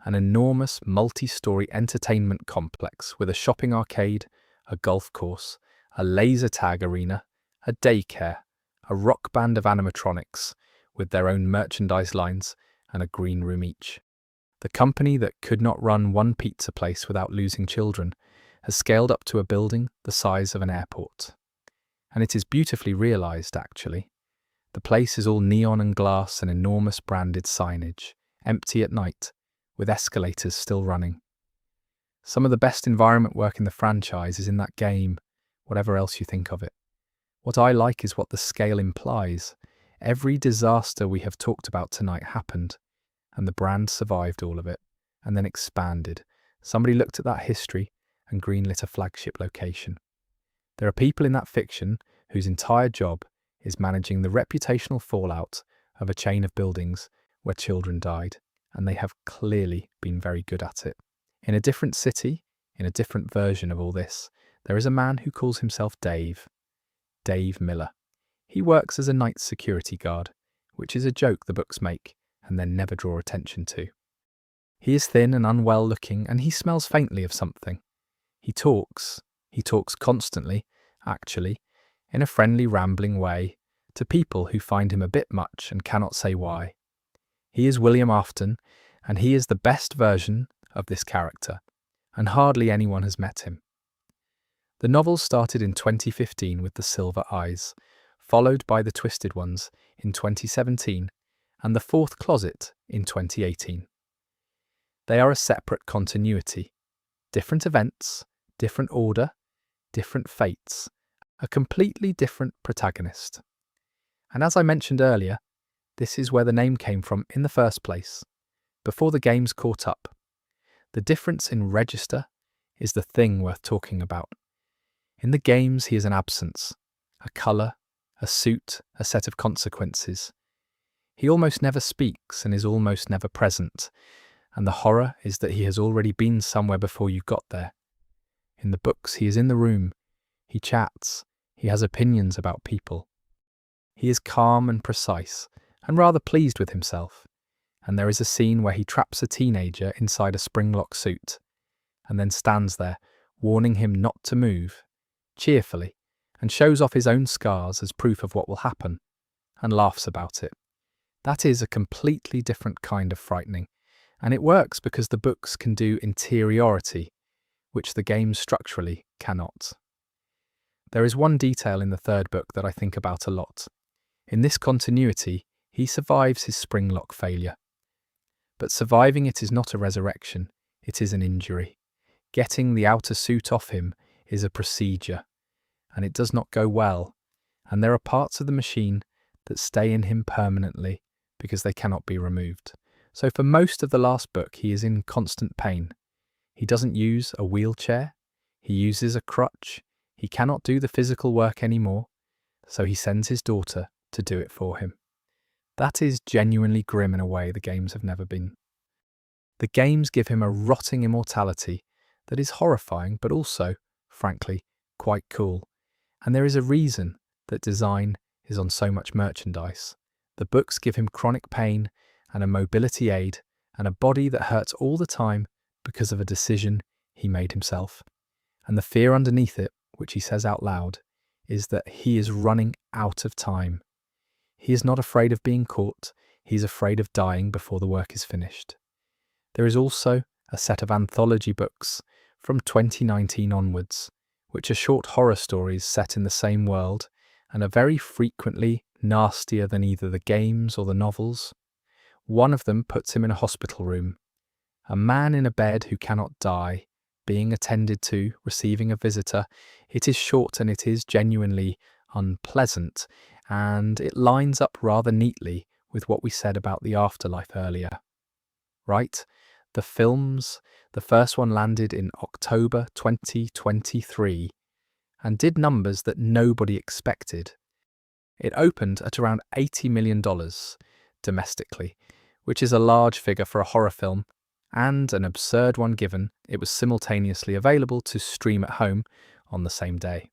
an enormous multi-story entertainment complex with a shopping arcade, a golf course, a laser tag arena, a daycare, a rock band of animatronics with their own merchandise lines and a green room each. The company that could not run one pizza place without losing children has scaled up to a building the size of an airport. And it is beautifully realised, actually. The place is all neon and glass and enormous branded signage, empty at night, with escalators still running. Some of the best environment work in the franchise is in that game, whatever else you think of it. What I like is what the scale implies. Every disaster we have talked about tonight happened, and the brand survived all of it, and then expanded. Somebody looked at that history and greenlit a flagship location. There are people in that fiction whose entire job is managing the reputational fallout of a chain of buildings where children died, and they have clearly been very good at it. In a different city, in a different version of all this, there is a man who calls himself Dave. Dave Miller. He works as a night security guard, which is a joke the books make and then never draw attention to. He is thin and unwell looking, and he smells faintly of something. He talks constantly, actually, in a friendly, rambling way, to people who find him a bit much and cannot say why. He is William Afton, and he is the best version of this character, and hardly anyone has met him. The novel started in 2015 with The Silver Eyes, followed by The Twisted Ones in 2017, and The Fourth Closet in 2018. They are a separate continuity. Different events, different order, different fates, a completely different protagonist. And as I mentioned earlier, this is where the name came from in the first place, before the games caught up. The difference in register is the thing worth talking about. In the games, he is an absence, a colour, a suit, a set of consequences. He almost never speaks and is almost never present, and the horror is that he has already been somewhere before you got there. In the books, he is in the room, he chats, he has opinions about people. He is calm and precise, and rather pleased with himself, and there is a scene where he traps a teenager inside a springlock suit, and then stands there, warning him not to move, cheerfully, and shows off his own scars as proof of what will happen, and laughs about it. That is a completely different kind of frightening, and it works because the books can do interiority, which the games structurally cannot. There is one detail in the third book that I think about a lot. In this continuity, he survives his springlock failure. But surviving it is not a resurrection, it is an injury. Getting the outer suit off him is a procedure, and it does not go well, and there are parts of the machine that stay in him permanently because they cannot be removed. So for most of the last book, he is in constant pain. He doesn't use a wheelchair, he uses a crutch, he cannot do the physical work anymore, so he sends his daughter to do it for him. That is genuinely grim in a way the games have never been. The games give him a rotting immortality that is horrifying, but also, frankly, quite cool. And there is a reason that design is on so much merchandise. The books give him chronic pain and a mobility aid and a body that hurts all the time because of a decision he made himself. And the fear underneath it, which he says out loud, is that he is running out of time. He is not afraid of being caught, he is afraid of dying before the work is finished. There is also a set of anthology books from 2019 onwards, which are short horror stories set in the same world and are very frequently nastier than either the games or the novels. One of them puts him in a hospital room. A man in a bed who cannot die, being attended to, receiving a visitor. It is short and it is genuinely unpleasant, and it lines up rather neatly with what we said about the afterlife earlier. Right? The films, the first one landed in October 2023 and did numbers that nobody expected. It opened at around $80 million domestically, which is a large figure for a horror film, and an absurd one given it was simultaneously available to stream at home on the same day.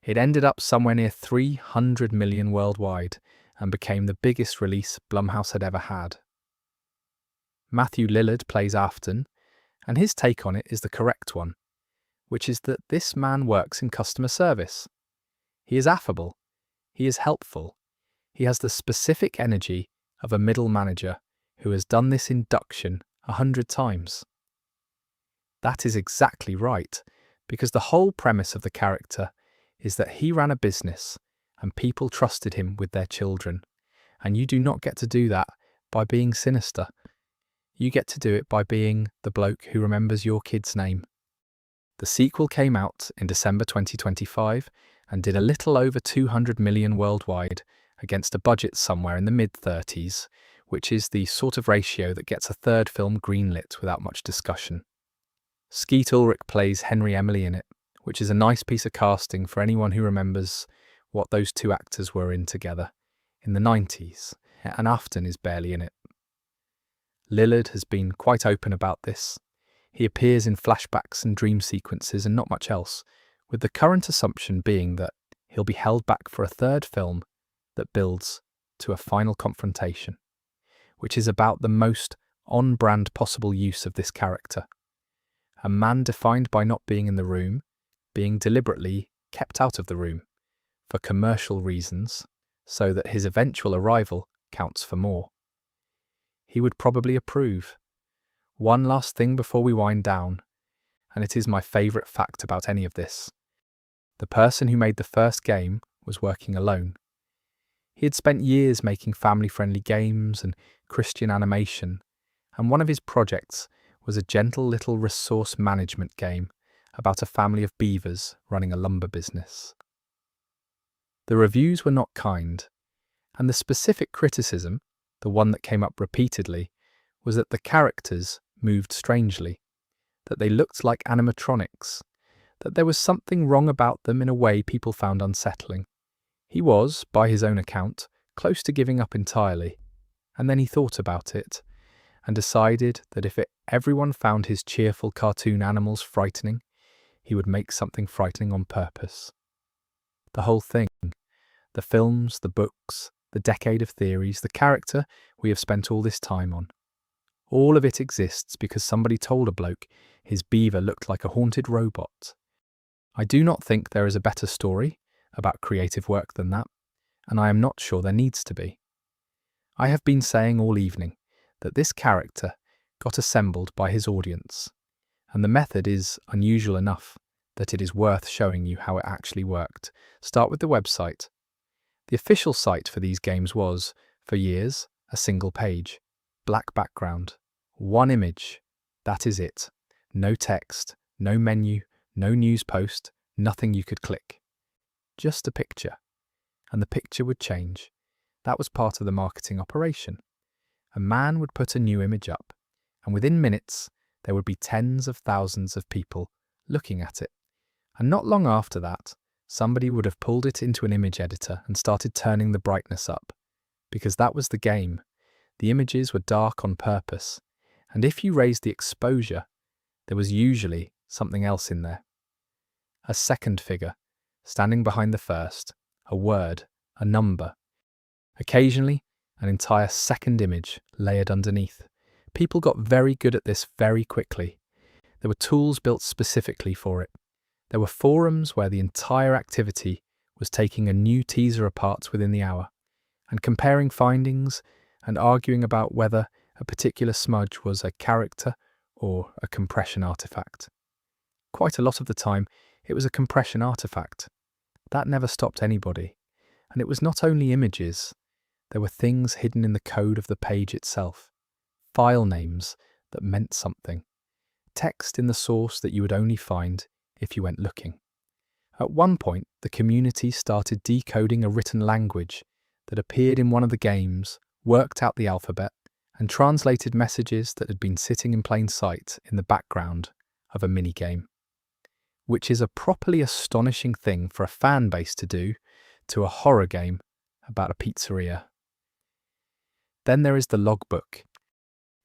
It ended up somewhere near 300 million worldwide and became the biggest release Blumhouse had ever had. Matthew Lillard plays Afton, and his take on it is the correct one, which is that this man works in customer service. He is affable, he is helpful, he has the specific energy of a middle manager who has done this induction 100 times. That is exactly right, because the whole premise of the character is that he ran a business and people trusted him with their children, and you do not get to do that by being sinister. You get to do it by being the bloke who remembers your kid's name. The sequel came out in December 2025 and did a little over 200 million worldwide against a budget somewhere in the mid-30s, which is the sort of ratio that gets a third film greenlit without much discussion. Skeet Ulrich plays Henry Emily in it, which is a nice piece of casting for anyone who remembers what those two actors were in together in the 90s, and Afton is barely in it. Lillard has been quite open about this. He appears in flashbacks and dream sequences and not much else, with the current assumption being that he'll be held back for a third film that builds to a final confrontation, which is about the most on-brand possible use of this character. A man defined by not being in the room, being deliberately kept out of the room for commercial reasons, so that his eventual arrival counts for more. He would probably approve. One last thing before we wind down, and it is my favourite fact about any of this. The person who made the first game was working alone. He had spent years making family-friendly games and Christian animation, and one of his projects was a gentle little resource management game about a family of beavers running a lumber business. The reviews were not kind, and the specific criticism, the one that came up repeatedly, was that the characters moved strangely, that they looked like animatronics, that there was something wrong about them in a way people found unsettling. He was, by his own account, close to giving up entirely, and then he thought about it, and decided that if everyone found his cheerful cartoon animals frightening, he would make something frightening on purpose. The whole thing, the films, the books, the decade of theories, the character we have spent all this time on. All of it exists because somebody told a bloke his beaver looked like a haunted robot. I do not think there is a better story about creative work than that, and I am not sure there needs to be. I have been saying all evening that this character got assembled by his audience, and the method is unusual enough that it is worth showing you how it actually worked. Start with the website. The official site for these games was, for years, a single page, black background, one image, that is it. No text, no menu, no news post, nothing you could click. Just a picture, and the picture would change. That was part of the marketing operation. A man would put a new image up, and within minutes there would be tens of thousands of people looking at it. And not long after that, somebody would have pulled it into an image editor and started turning the brightness up, because that was the game. The images were dark on purpose, and if you raised the exposure, there was usually something else in there. A second figure, standing behind the first, a word, a number. Occasionally, an entire second image layered underneath. People got very good at this very quickly. There were tools built specifically for it. There were forums where the entire activity was taking a new teaser apart within the hour, and comparing findings and arguing about whether a particular smudge was a character or a compression artifact. Quite a lot of the time, it was a compression artifact. That never stopped anybody. And it was not only images. There were things hidden in the code of the page itself. File names that meant something. Text in the source that you would only find if you went looking. At one point, the community started decoding a written language that appeared in one of the games, worked out the alphabet, and translated messages that had been sitting in plain sight in the background of a minigame. Which is a properly astonishing thing for a fan base to do to a horror game about a pizzeria. Then there is the logbook.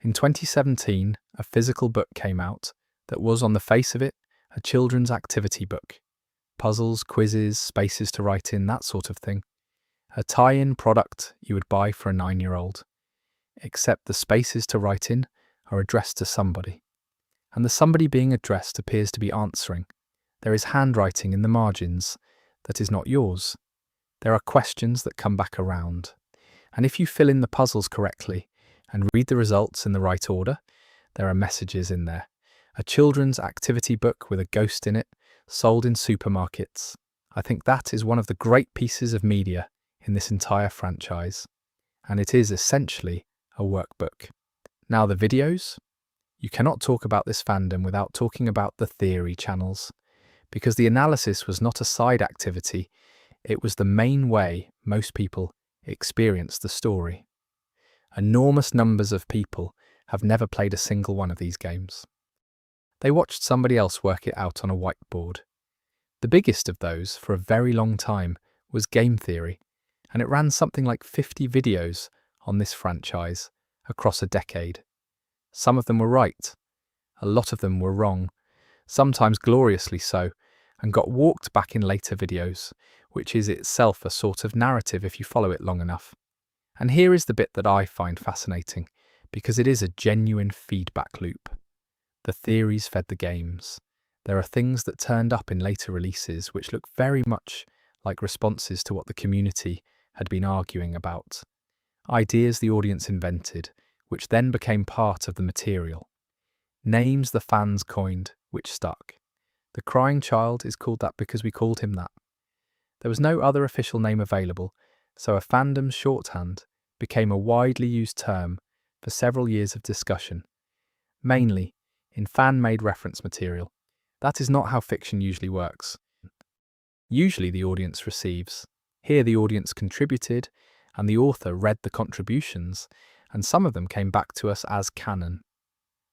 In 2017, a physical book came out that was, on the face of it, a children's activity book. Puzzles, quizzes, spaces to write in, that sort of thing. A tie-in product you would buy for a 9-year-old. Except the spaces to write in are addressed to somebody. And the somebody being addressed appears to be answering. There is handwriting in the margins that is not yours. There are questions that come back around. And if you fill in the puzzles correctly and read the results in the right order, there are messages in there. A children's activity book with a ghost in it, sold in supermarkets. I think that is one of the great pieces of media in this entire franchise. And it is essentially a workbook. Now the videos? You cannot talk about this fandom without talking about the theory channels. Because the analysis was not a side activity, it was the main way most people experienced the story. Enormous numbers of people have never played a single one of these games. They watched somebody else work it out on a whiteboard. The biggest of those, for a very long time, was Game Theory, and it ran something like 50 videos on this franchise across a decade. Some of them were right. A lot of them were wrong, sometimes gloriously so, and got walked back in later videos, which is itself a sort of narrative if you follow it long enough. And here is the bit that I find fascinating, because it is a genuine feedback loop. The theories fed the games. There are things that turned up in later releases which look very much like responses to what the community had been arguing about. Ideas the audience invented, which then became part of the material. Names the fans coined, which stuck. The crying child is called that because we called him that. There was no other official name available, so a fandom's shorthand became a widely used term for several years of discussion, mainly in fan-made reference material. That is not how fiction usually works. Usually the audience receives. Here the audience contributed, and the author read the contributions, and some of them came back to us as canon,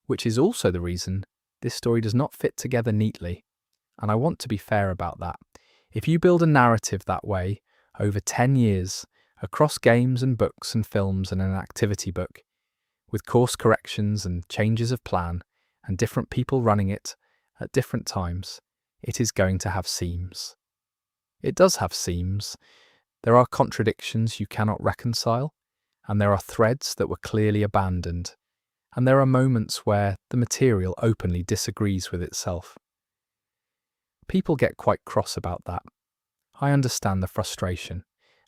which is also the reason this story does not fit together neatly. And I want to be fair about that. If you build a narrative that way, over 10 years, across games and books and films and an activity book, with course corrections and changes of plan, and different people running it at different times, it is going to have seams. It does have seams. There are contradictions you cannot reconcile, and there are threads that were clearly abandoned, and there are moments where the material openly disagrees with itself. People get quite cross about that. I understand the frustration,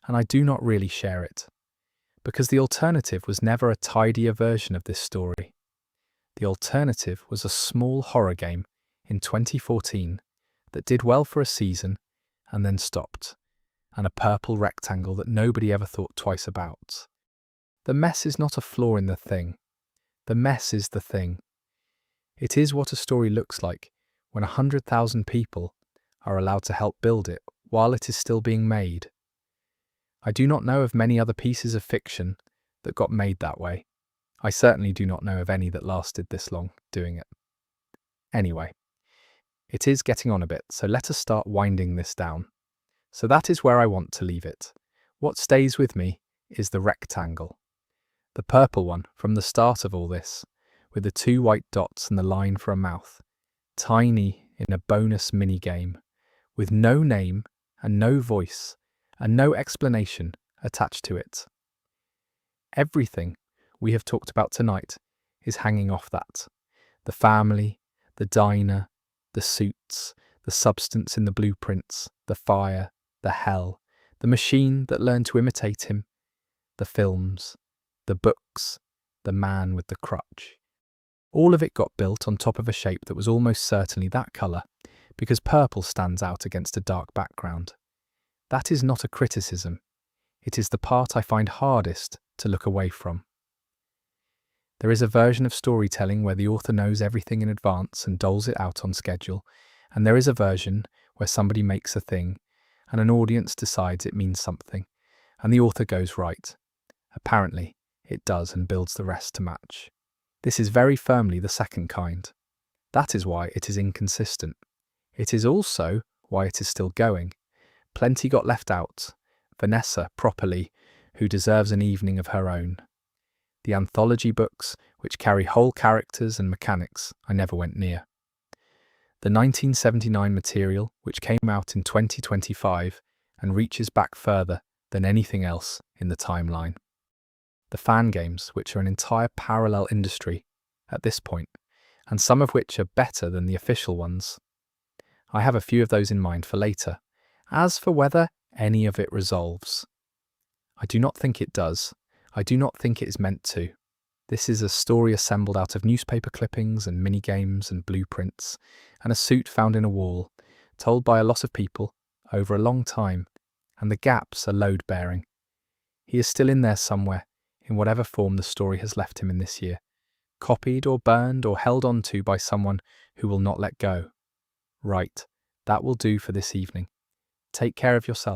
and I do not really share it, because the alternative was never a tidier version of this story. The alternative was a small horror game in 2014 that did well for a season and then stopped, and a purple rectangle that nobody ever thought twice about. The mess is not a flaw in the thing. The mess is the thing. It is what a story looks like when 100,000 people are allowed to help build it while it is still being made. I do not know of many other pieces of fiction that got made that way. I certainly do not know of any that lasted this long doing it. Anyway, it is getting on a bit, so let us start winding this down. So that is where I want to leave it. What stays with me is the rectangle. The purple one from the start of all this, with the 2 white dots and the line for a mouth. Tiny in a bonus minigame, with no name and no voice and no explanation attached to it. Everything we have talked about tonight is hanging off that. The family, the diner, the suits, the substance in the blueprints, the fire, the hell, the machine that learned to imitate him, the films, the books, the man with the crutch. All of it got built on top of a shape that was almost certainly that colour, because purple stands out against a dark background. That is not a criticism. It is the part I find hardest to look away from. There is a version of storytelling where the author knows everything in advance and doles it out on schedule, and there is a version where somebody makes a thing, and an audience decides it means something, and the author goes right. Apparently, it does and builds the rest to match. This is very firmly the second kind. That is why it is inconsistent. It is also why it is still going. Plenty got left out. Vanessa, properly, who deserves an evening of her own. The anthology books, which carry whole characters and mechanics, I never went near. The 1979 material, which came out in 2025 and reaches back further than anything else in the timeline. The fan games, which are an entire parallel industry at this point, and some of which are better than the official ones. I have a few of those in mind for later. As for whether any of it resolves, I do not think it does. I do not think it is meant to. This is a story assembled out of newspaper clippings and minigames and blueprints, and a suit found in a wall, told by a lot of people over a long time, and the gaps are load-bearing. He is still in there somewhere, in whatever form the story has left him in this year, copied or burned or held on to by someone who will not let go. Right, that will do for this evening. Take care of yourself.